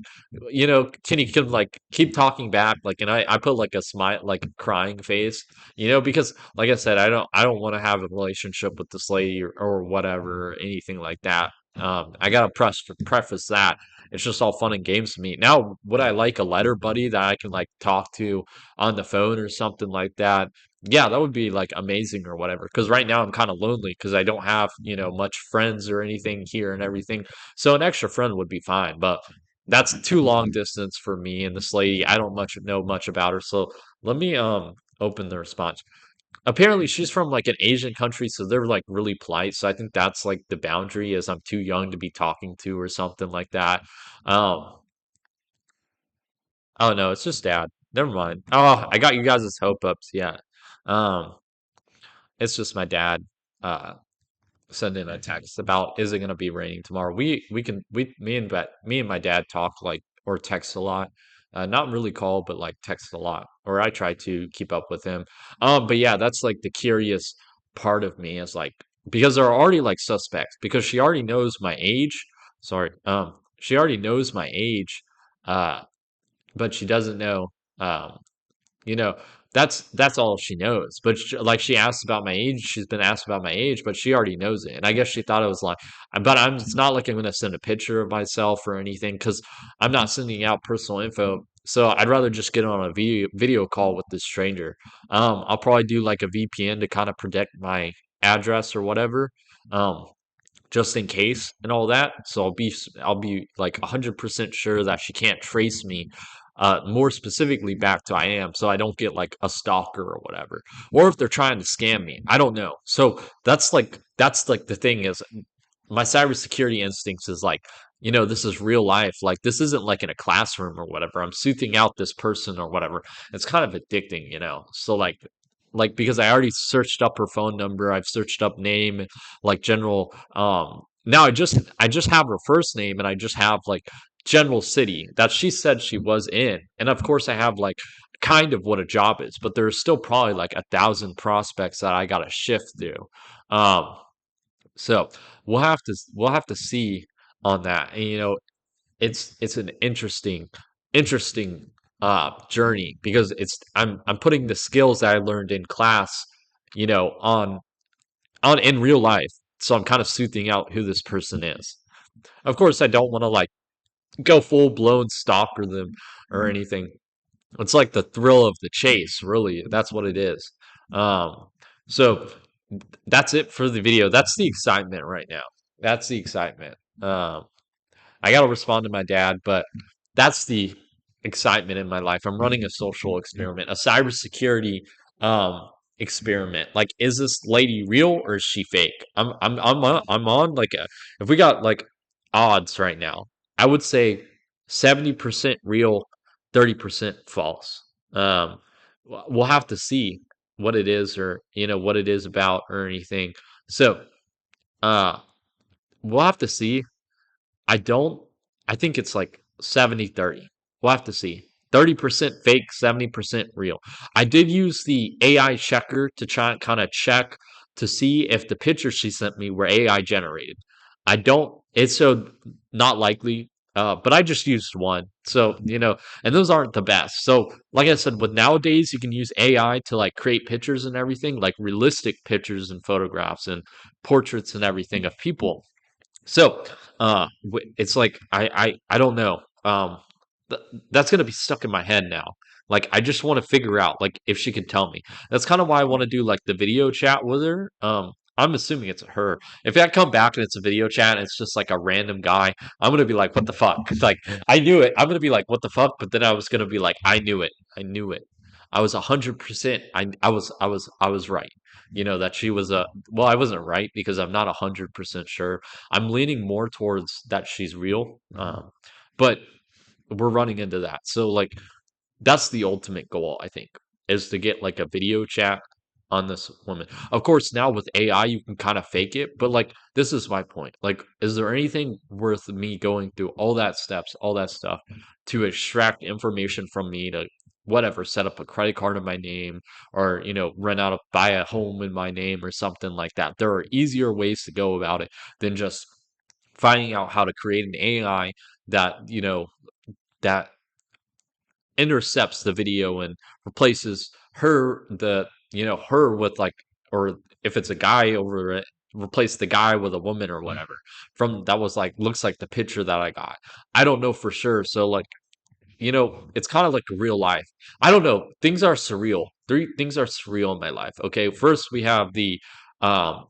can you like keep talking back? Like, and I put like a smile, like a crying face, because like I said, I don't want to have a relationship with this lady or whatever, or anything like that. I gotta preface that it's just all fun and games to me. Now, would I like a letter buddy that I can like talk to on the phone or something like that? Yeah, that would be like amazing or whatever. Because right now I'm kind of lonely because I don't have much friends or anything here and everything. So an extra friend would be fine, but that's too long distance for me and this lady. I don't much know much about her. So let me open the response. Apparently she's from like an Asian country, so they're like really polite. So I think that's like the boundary is I'm too young to be talking to or something like that. Um oh no, it's just dad. Never mind. Oh, I got you guys' hope ups, yeah. Um it's just my dad. Uh send in a text about is it going to be raining tomorrow. We can we me and my dad talk like or text a lot. Not really call, but like text a lot. Or I try to keep up with him. But yeah, that's like the curious part of me is like because there are already like suspects because she already knows my age. Sorry. She already knows my age. Uh, but she doesn't know um you know, that's all she knows. But like she asked about my age, she's been asked about my age, but she already knows it. And I guess she thought it was like, but I'm. It's not like I'm going to send a picture of myself or anything because I'm not sending out personal info. So I'd rather just get on a video call with this stranger. I'll probably do like a VPN to kind of protect my address or whatever. Um, just in case and all that. So I'll be like 100% sure that she can't trace me more specifically back to I am so I don't get like a stalker or whatever. Or if they're trying to scam me. I don't know. So that's like the thing is my cybersecurity instincts is like, this is real life. Like this isn't like in a classroom or whatever. I'm soothing out this person or whatever. It's kind of addicting. So like because I already searched up her phone number, I've searched up name, like general now I just have her first name and I just have like general city that she said she was in. And of course I have like kind of what a job is, but there's still probably like 1,000 prospects that I gotta shift through. So we'll have to see on that. And it's an interesting journey because I'm putting the skills that I learned in class, on in real life. So I'm kind of soothing out who this person is. Of course, I don't want to like go full blown stalker them or anything. It's like the thrill of the chase, really. That's what it is. Um, so that's it for the video. That's the excitement right now. That's the excitement. I got to respond to my dad, but that's the excitement in my life. I'm running a social experiment, a cybersecurity experiment. Like, is this lady real or is she fake? I'm on like if we got like odds right now, I would say 70% real, 30% false. We'll have to see what it is or what it is about or anything. So, uh, we'll have to see. I don't I think it's like 70-30. We'll have to see. 30% fake, 70% real. I did use the AI checker to try and kind of check to see if the pictures she sent me were AI generated. I don't, it's so not likely, but I just used one. So, and those aren't the best. So, like I said, with nowadays, you can use AI to like create pictures and everything, like realistic pictures and photographs and portraits and everything of people. So, it's like I don't know. Th- that's gonna be stuck in my head now. Like I just want to figure out like if she can tell me. That's kind of why I want to do like the video chat with her. I'm assuming it's her. If I come back and it's a video chat and it's just like a random guy, I'm gonna be like, what the fuck? Like I knew it. I'm gonna be like, what the fuck? But then I was gonna be like, I knew it. I knew it. I was 100%. I was right. That she was a well, I wasn't right because I'm not 100% sure. I'm leaning more towards that she's real. But we're running into that. So like that's the ultimate goal, I think, is to get like a video chat on this woman. Of course, now with AI, you can kind of fake it, but like this is my point. Like, is there anything worth me going through all that steps, all that stuff to extract information from me to whatever, set up a credit card in my name or, rent out buy a home in my name or something like that. There are easier ways to go about it than just finding out how to create an AI that, that intercepts the video and replaces her with like, or if it's a guy over it, replace the guy with a woman or whatever from that was like looks like the picture that I got. I don't know for sure. So like, it's kind of like real life. I don't know. Things are surreal. Three things are surreal in my life. Okay, first we have the um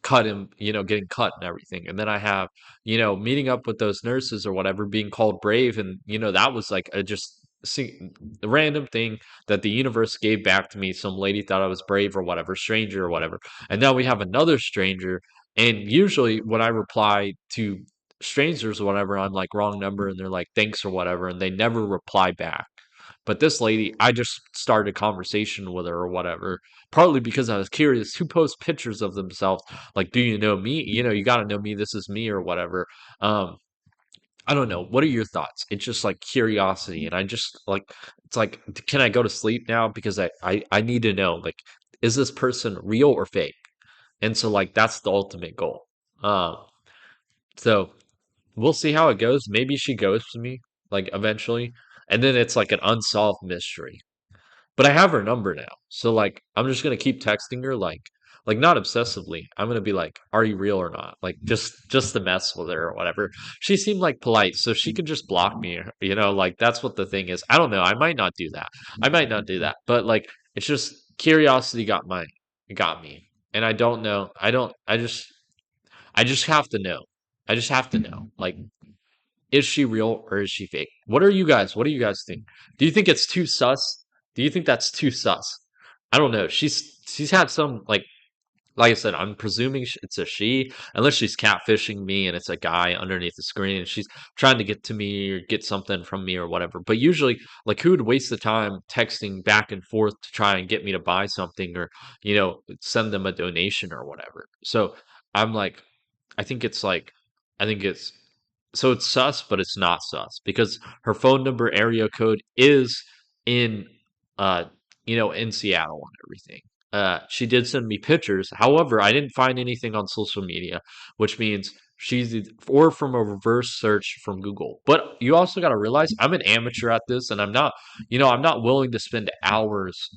cut him, getting cut and everything. And then I have, meeting up with those nurses or whatever, being called brave. And, that was like a just see the random thing that the universe gave back to me. Some lady thought I was brave or whatever, stranger or whatever. And now we have another stranger. And usually when I reply to strangers or whatever, I'm like wrong number and they're like, thanks or whatever. And they never reply back. But this lady, I just started a conversation with her or whatever, partly because I was curious who posts pictures of themselves. Like, do you know me? You got to know me. This is me or whatever. Um, I don't know. What are your thoughts? It's just like curiosity. And I just like, it's like, can I go to sleep now? Because I need to know, like, is this person real or fake? And so, like, that's the ultimate goal. Um, so we'll see how it goes. Maybe she goes to me, like, eventually. And then it's like an unsolved mystery. But I have her number now. So like I'm just gonna keep texting her like not obsessively. I'm gonna be like, are you real or not? Like just to mess with her or whatever. She seemed like polite, so she could just block me, like that's what the thing is. I don't know. I might not do that. I might not do that. But like it's just curiosity got me. And I don't know. I just have to know. I just have to know. Like is she real or is she fake? What do you guys think? Do you think it's too sus? Do you think that's too sus? I don't know. She's had some like I said, I'm presuming it's a she, unless she's catfishing me and it's a guy underneath the screen and she's trying to get to me or get something from me or whatever. But usually, like, who would waste the time texting back and forth to try and get me to buy something or, send them a donation or whatever? So I'm like, I think it's like, I think it's so it's sus, but it's not sus because her phone number area code is in, uh, in Seattle and everything. She did send me pictures. However, I didn't find anything on social media, which means or from a reverse search from Google. But you also got to realize I'm an amateur at this, and I'm not willing to spend hours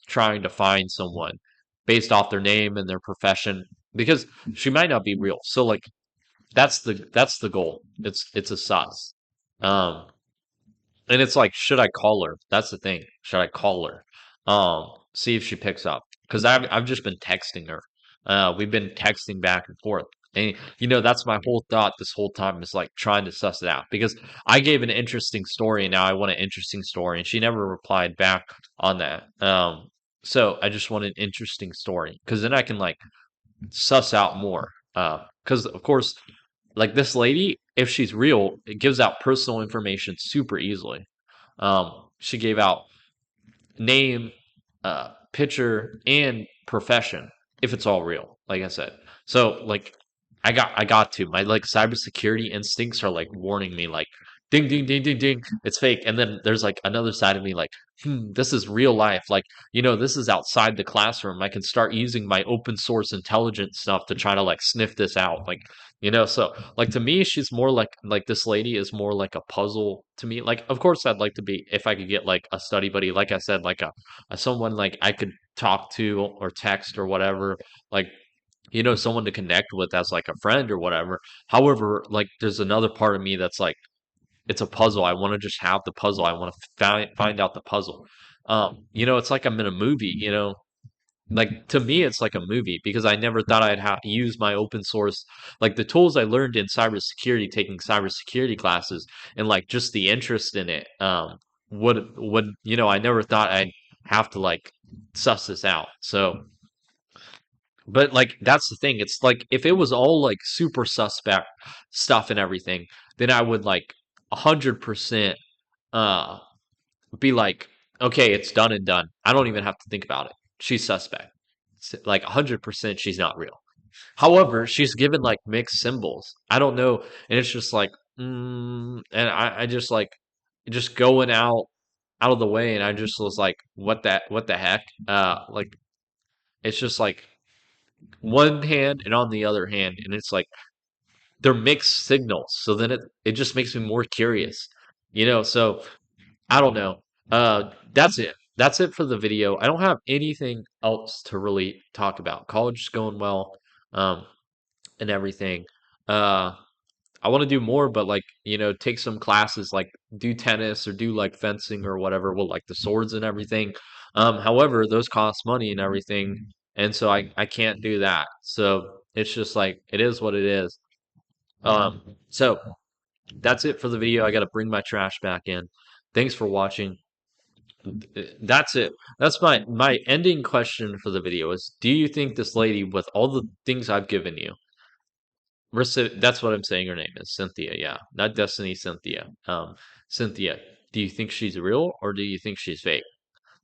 trying to find someone based off their name and their profession because she might not be real. So like that's the goal. It's a sus. Um, and it's like, should I call her? That's the thing. Should I call her? See if she picks up because I've just been texting her. We've been texting back and forth, and that's my whole thought this whole time is like trying to suss it out because I gave an interesting story and now I want an interesting story, and she never replied back on that. So I just want an interesting story because then I can like suss out more. Because of course like this lady, if she's real, it gives out personal information super easily. She gave out name, picture, and profession if it's all real. Like I said, so like I got to my like cybersecurity instincts are like warning me like ding, ding, ding, ding, ding. It's fake. And then there's like another side of me like, this is real life. Like, this is outside the classroom. I can start using my open source intelligence stuff to try to like sniff this out. Like, so like to me, she's more like this lady is more like a puzzle to me. Like, of course, I'd like to be if I could get like a study buddy, like I said, like a someone like I could talk to or text or whatever. Like, someone to connect with as like a friend or whatever. However, like there's another part of me that's like it's a puzzle. I want to just have the puzzle. I want to find out the puzzle. It's like I'm in a movie. Like to me, it's like a movie because I never thought I'd have to use my open source, like the tools I learned in cybersecurity, taking cybersecurity classes, and like just the interest in it. Would I never thought I'd have to like suss this out. So but like that's the thing. It's like if it was all like super suspect stuff and everything, then I would like 100% uh be like, okay, it's done and done. I don't even have to think about it. She's suspect. Like 100% she's not real. However, she's given like mixed symbols. I don't know, and it's just like and I just like just going out of the way and I just was like what the heck? Like it's just like one hand and on the other hand and it's like they're mixed signals so then it just makes me more curious so I don't know that's it for the video. I don't have anything else to really talk about. College is going well um and everything. uh I want to do more, but like, take some classes, like do tennis or do like fencing or whatever with like the swords and everything. However, those cost money and everything. And so I can't do that. So it's just like, it is what it is. So that's it for the video. I got to bring my trash back in. Thanks for watching. That's it. That's my ending question for the video is, do you think this lady with all the things I've given you, that's what I'm saying her name is. Cynthia, yeah. Not Destiny, Cynthia. Cynthia, do you think she's real or do you think she's fake?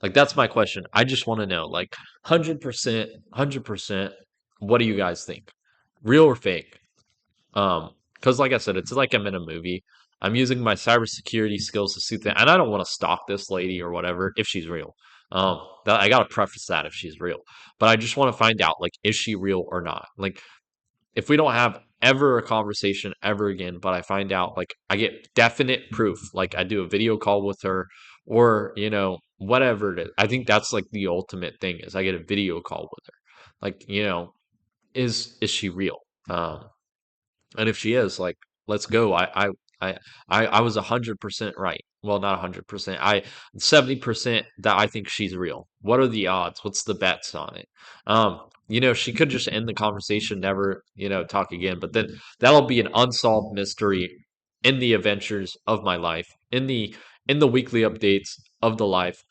Like that's my question. I just want to know, like 100%, 100%, what do you guys think? Real or fake? Because like I said, it's like I'm in a movie. I'm using my cybersecurity skills to see that, and I don't want to stalk this lady or whatever if she's real. I gotta preface that if she's real, but I just want to find out, like, is she real or not? Like, if we don't have ever a conversation ever again, but I find out like I get definite proof, like I do a video call with her or, whatever it is. I think that's like the ultimate thing is I get a video call with her. Like, is she real? And if she is, like, let's go. I, I was 100% right. Well, not 100%. 70% that I think she's real. What are the odds? What's the bets on it? She could just end the conversation, never, talk again. But then that'll be an unsolved mystery in the adventures of my life, in the weekly updates of the life.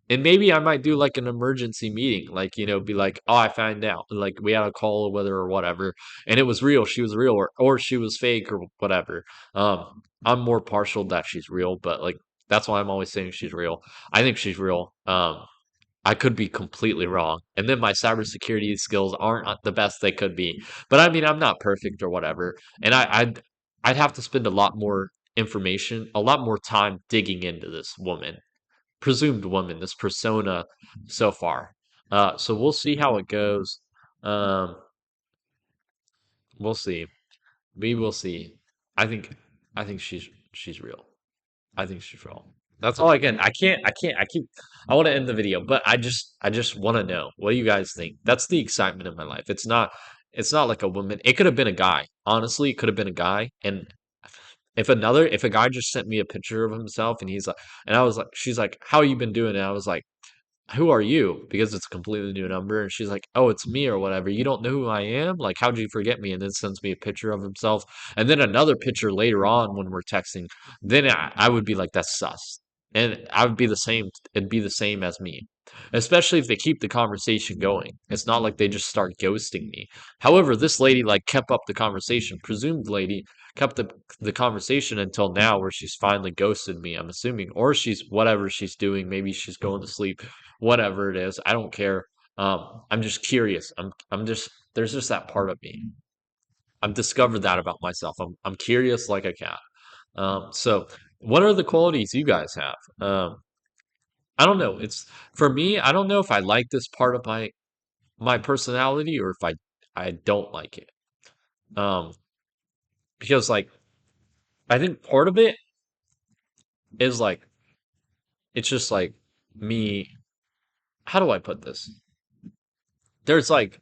And maybe I might do like an emergency meeting, like, be like, oh, I found out, like we had a call with her or whatever, and it was real. She was real, or she was fake or whatever. I'm more partial that she's real, but like that's why I'm always saying she's real. I think she's real. I could be completely wrong, and then my cybersecurity skills aren't the best they could be. But I mean, I'm not perfect or whatever, and I'd have to spend a lot more information, a lot more time digging into this woman, presumed woman, this persona so far. So we'll see how it goes. Um, we'll see. We will see. I think I think she's real. I think she's real. That's all I can. I keep I want to end the video, but I just want to know, what do you guys think? That's the excitement of my life. It's not like a woman. It could have been a guy. Honestly, it could have been a guy. And if a guy just sent me a picture of himself and he's like, and I was like, she's like, how you been doing? And I was like, who are you? Because it's a completely new number. And she's like, oh, it's me or whatever. You don't know who I am? Like, how'd you forget me? And then sends me a picture of himself. And then another picture later on when we're texting. Then I would be like, that's sus. And I would be the same. It'd be the same as me. Especially if they keep the conversation going. It's not like they just start ghosting me. However, this lady like kept up the conversation. Presumed lady kept the conversation until now where she's finally ghosted me, I'm assuming. Or she's whatever she's doing. Maybe she's going to sleep, whatever it is. I don't care. I'm just curious. I'm just there's just that part of me. I've discovered that about myself. I'm curious like a cat. So what are the qualities you guys have? I don't know. It's for me, I don't know if I like this part of my personality or if I don't like it. Um, because like I think part of it is like it's just like me. How do I put this? There's like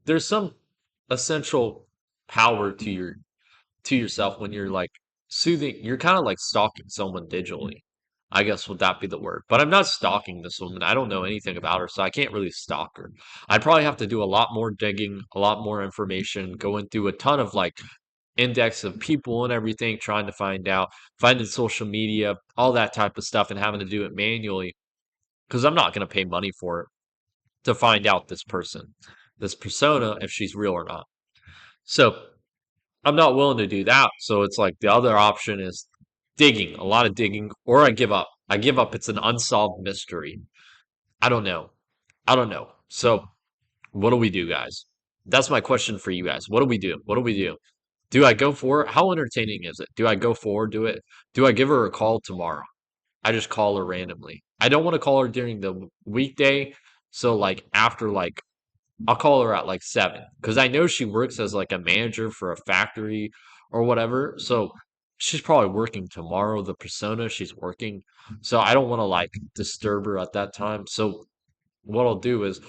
there's some essential power to yourself when you're like soothing. You're kind of like stalking someone digitally. I guess would that be the word? But I'm not stalking this woman. I don't know anything about her, so I can't really stalk her. I'd probably have to do a lot more digging, a lot more information, going through a ton of like index of people and everything, trying to find out, finding social media, all that type of stuff, and having to do it manually because I'm not going to pay money for it to find out this person, this persona, if she's real or not. So I'm not willing to do that. So it's like the other option is digging, a lot of digging, or I give up. I give up. It's an unsolved mystery. I don't know. I don't know. So what do we do, guys? That's my question for you guys. What do we do? What do we do? Do I go for it? How entertaining is it? Do I go forward to it? Do I give her a call tomorrow? I just call her randomly. I don't want to call her during the weekday. So like after like I'll call her at like 7 because I know she works as like a manager for a factory or whatever. So she's probably working tomorrow, the persona she's working. So I don't want to like disturb her at that time. So what I'll do is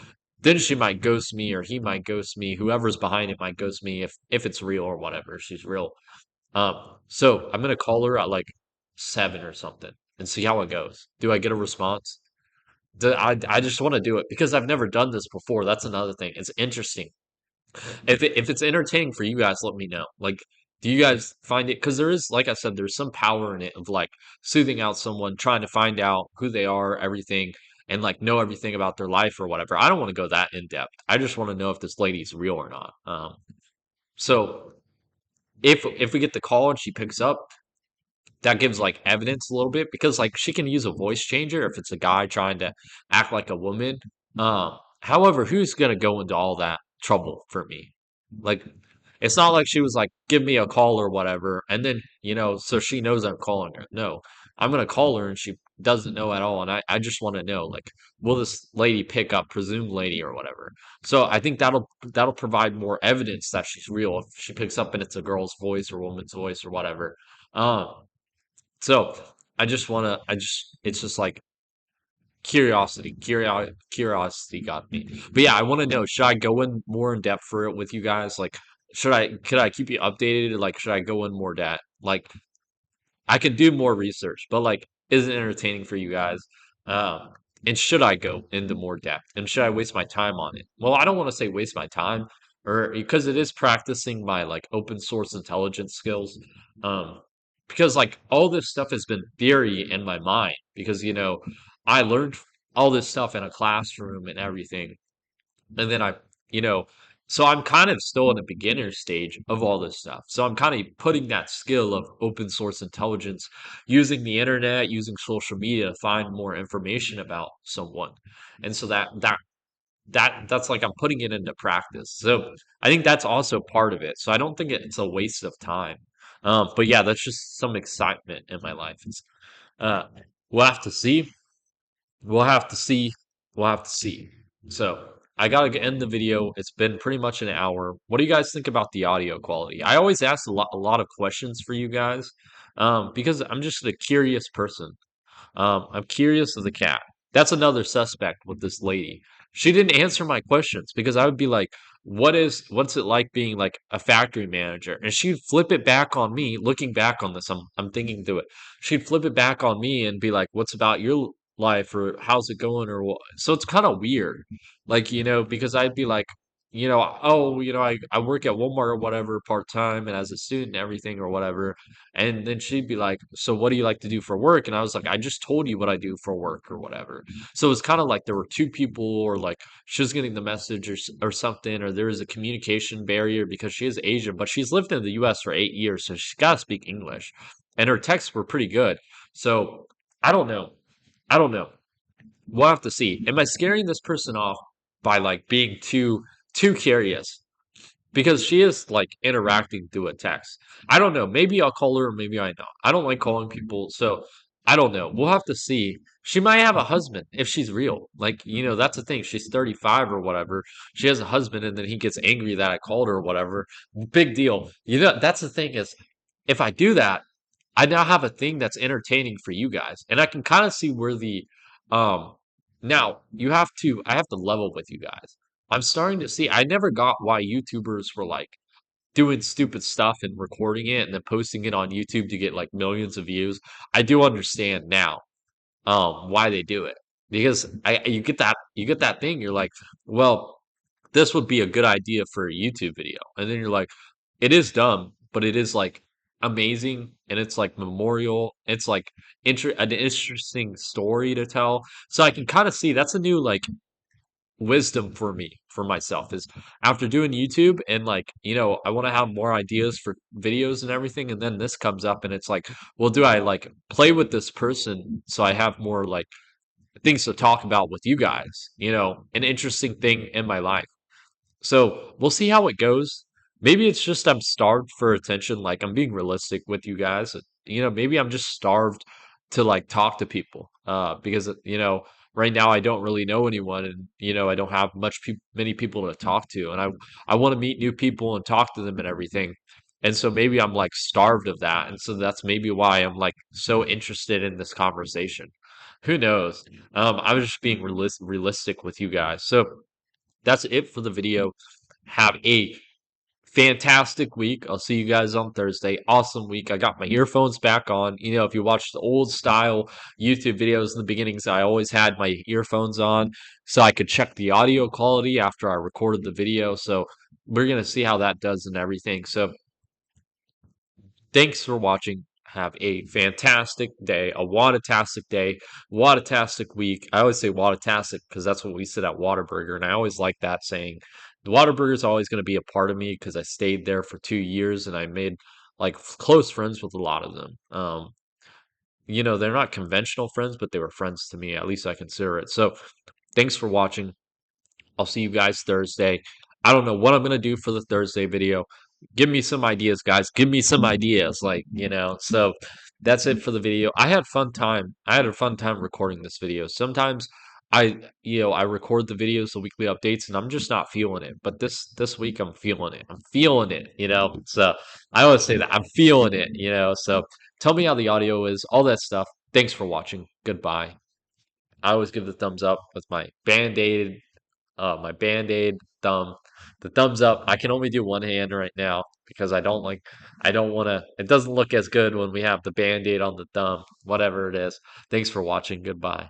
then she might ghost me or he might ghost me. Whoever's behind it might ghost me if it's real or whatever. She's real. So I'm gonna call her at like 7 or something and see how it goes. Do I get a response? I just want to do it because I've never done this before. That's another thing. It's interesting. If it's entertaining for you guys, let me know. Like, do you guys find it? Because there is, like I said, there's some power in it of like soothing out someone, trying to find out who they are, everything, and like know everything about their life or whatever. I don't want to go that in depth. I just want to know if this lady's real or not. So if we get the call and she picks up, that gives like evidence a little bit because like she can use a voice changer if it's a guy trying to act like a woman. However, who's gonna go into all that trouble for me? Like, it's not like she was like, give me a call or whatever, and then so she knows I'm calling her. No, I'm gonna call her and she doesn't know at all, and I just want to know like, will this lady pick up, presumed lady or whatever? So I think that'll provide more evidence that she's real if she picks up and it's a girl's voice or woman's voice or whatever. Um, so it's just like curiosity got me. But yeah, I want to know, should I go in more in depth for it with you guys? Like, could I keep you updated? Like, should I go in more depth? Like, I could do more research, but like, is it entertaining for you guys? Um, and should I go into more depth? And should I waste my time on it? Well, I don't want to say waste my time, or because it is practicing my like open source intelligence skills. Um, because like all this stuff has been theory in my mind because I learned all this stuff in a classroom and everything, and then you know, so I'm kind of still in the beginner stage of all this stuff. So I'm kind of putting that skill of open source intelligence, using the internet, using social media to find more information about someone. And so that's like I'm putting it into practice. So I think that's also part of it. So I don't think it's a waste of time. But yeah, that's just some excitement in my life. Uh, we'll have to see. We'll have to see. We'll have to see. So I gotta end the video. It's been pretty much an hour. What do you guys think about the audio quality? I always ask a lot of questions for you guys, because I'm just a curious person. I'm curious of the cat. That's another suspect with this lady. She didn't answer my questions because I would be like, what's it like being like a factory manager? And she'd flip it back on me, looking back on this, I'm thinking through it. She'd flip it back on me and be like, what's about your life or how's it going or what? So it's kind of weird. Like, because I'd be like, oh, I work at Walmart or whatever part time and as a student and everything or whatever. And then she'd be like, so what do you like to do for work? And I was like, I just told you what I do for work or whatever. So it's kind of like there were two people or like she was getting the message or something, or there was a communication barrier because she is Asian, but she's lived in the US for 8 years. So she's got to speak English and her texts were pretty good. So I don't know. I don't know. We'll have to see. Am I scaring this person off by like being too curious? because she is like interacting through a text. I don't know. Maybe I'll call her, maybe I don't. I don't like calling people, so I don't know. We'll have to see. She might have a husband if she's real. Like, that's the thing. She's 35 or whatever. She has a husband and then he gets angry that I called her or whatever. Big deal. That's the thing is if I do that, I now have a thing that's entertaining for you guys. And I can kind of see where the um now I have to level with you guys. I'm starting to see I never got why YouTubers were like doing stupid stuff and recording it and then posting it on YouTube to get like millions of views. I do understand now why they do it. Because you get that thing, you're like, well, this would be a good idea for a YouTube video. And then you're like, it is dumb, but it is like amazing and it's like memorial. It's like an interesting story to tell. So I can kind of see that's a new like wisdom for me for myself is after doing YouTube and like I want to have more ideas for videos and everything and then this comes up and it's like well do I like play with this person so I have more like things to talk about with you guys, an interesting thing in my life. So we'll see how it goes. Maybe it's just I'm starved for attention. Like I'm being realistic with you guys. Maybe I'm just starved to like talk to people. Because right now I don't really know anyone, and I don't have many people to talk to, and I want to meet new people and talk to them and everything. And so maybe I'm like starved of that, and so that's maybe why I'm like so interested in this conversation. Who knows? I was just being realistic with you guys. So that's it for the video. Have a fantastic week. I'll see you guys on Thursday. Awesome week. I got my earphones back on. If you watch the old style YouTube videos in the beginnings, I always had my earphones on so I could check the audio quality after I recorded the video. So we're going to see how that does and everything. So thanks for watching. Have a fantastic day, a wadatastic day, wadatastic week. I always say wadatastic because that's what we said at Whataburger, and I always like that saying. The Whataburger is always going to be a part of me because I stayed there for 2 years and I made like close friends with a lot of them. They're not conventional friends, but they were friends to me. At least I consider it. So, thanks for watching. I'll see you guys Thursday. I don't know what I'm gonna do for the Thursday video. Give me some ideas, guys. Give me some ideas, So that's it for the video. I had fun time. I had a fun time recording this video. Sometimes I record the videos, the weekly updates, and I'm just not feeling it. But this week I'm feeling it. I'm feeling it. So I always say that I'm feeling it. So tell me how the audio is, all that stuff. Thanks for watching. Goodbye. I always give the thumbs up with my band-aid thumb. The thumbs up. I can only do one hand right now because I don't want to it doesn't look as good when we have the band-aid on the thumb, whatever it is. Thanks for watching. Goodbye.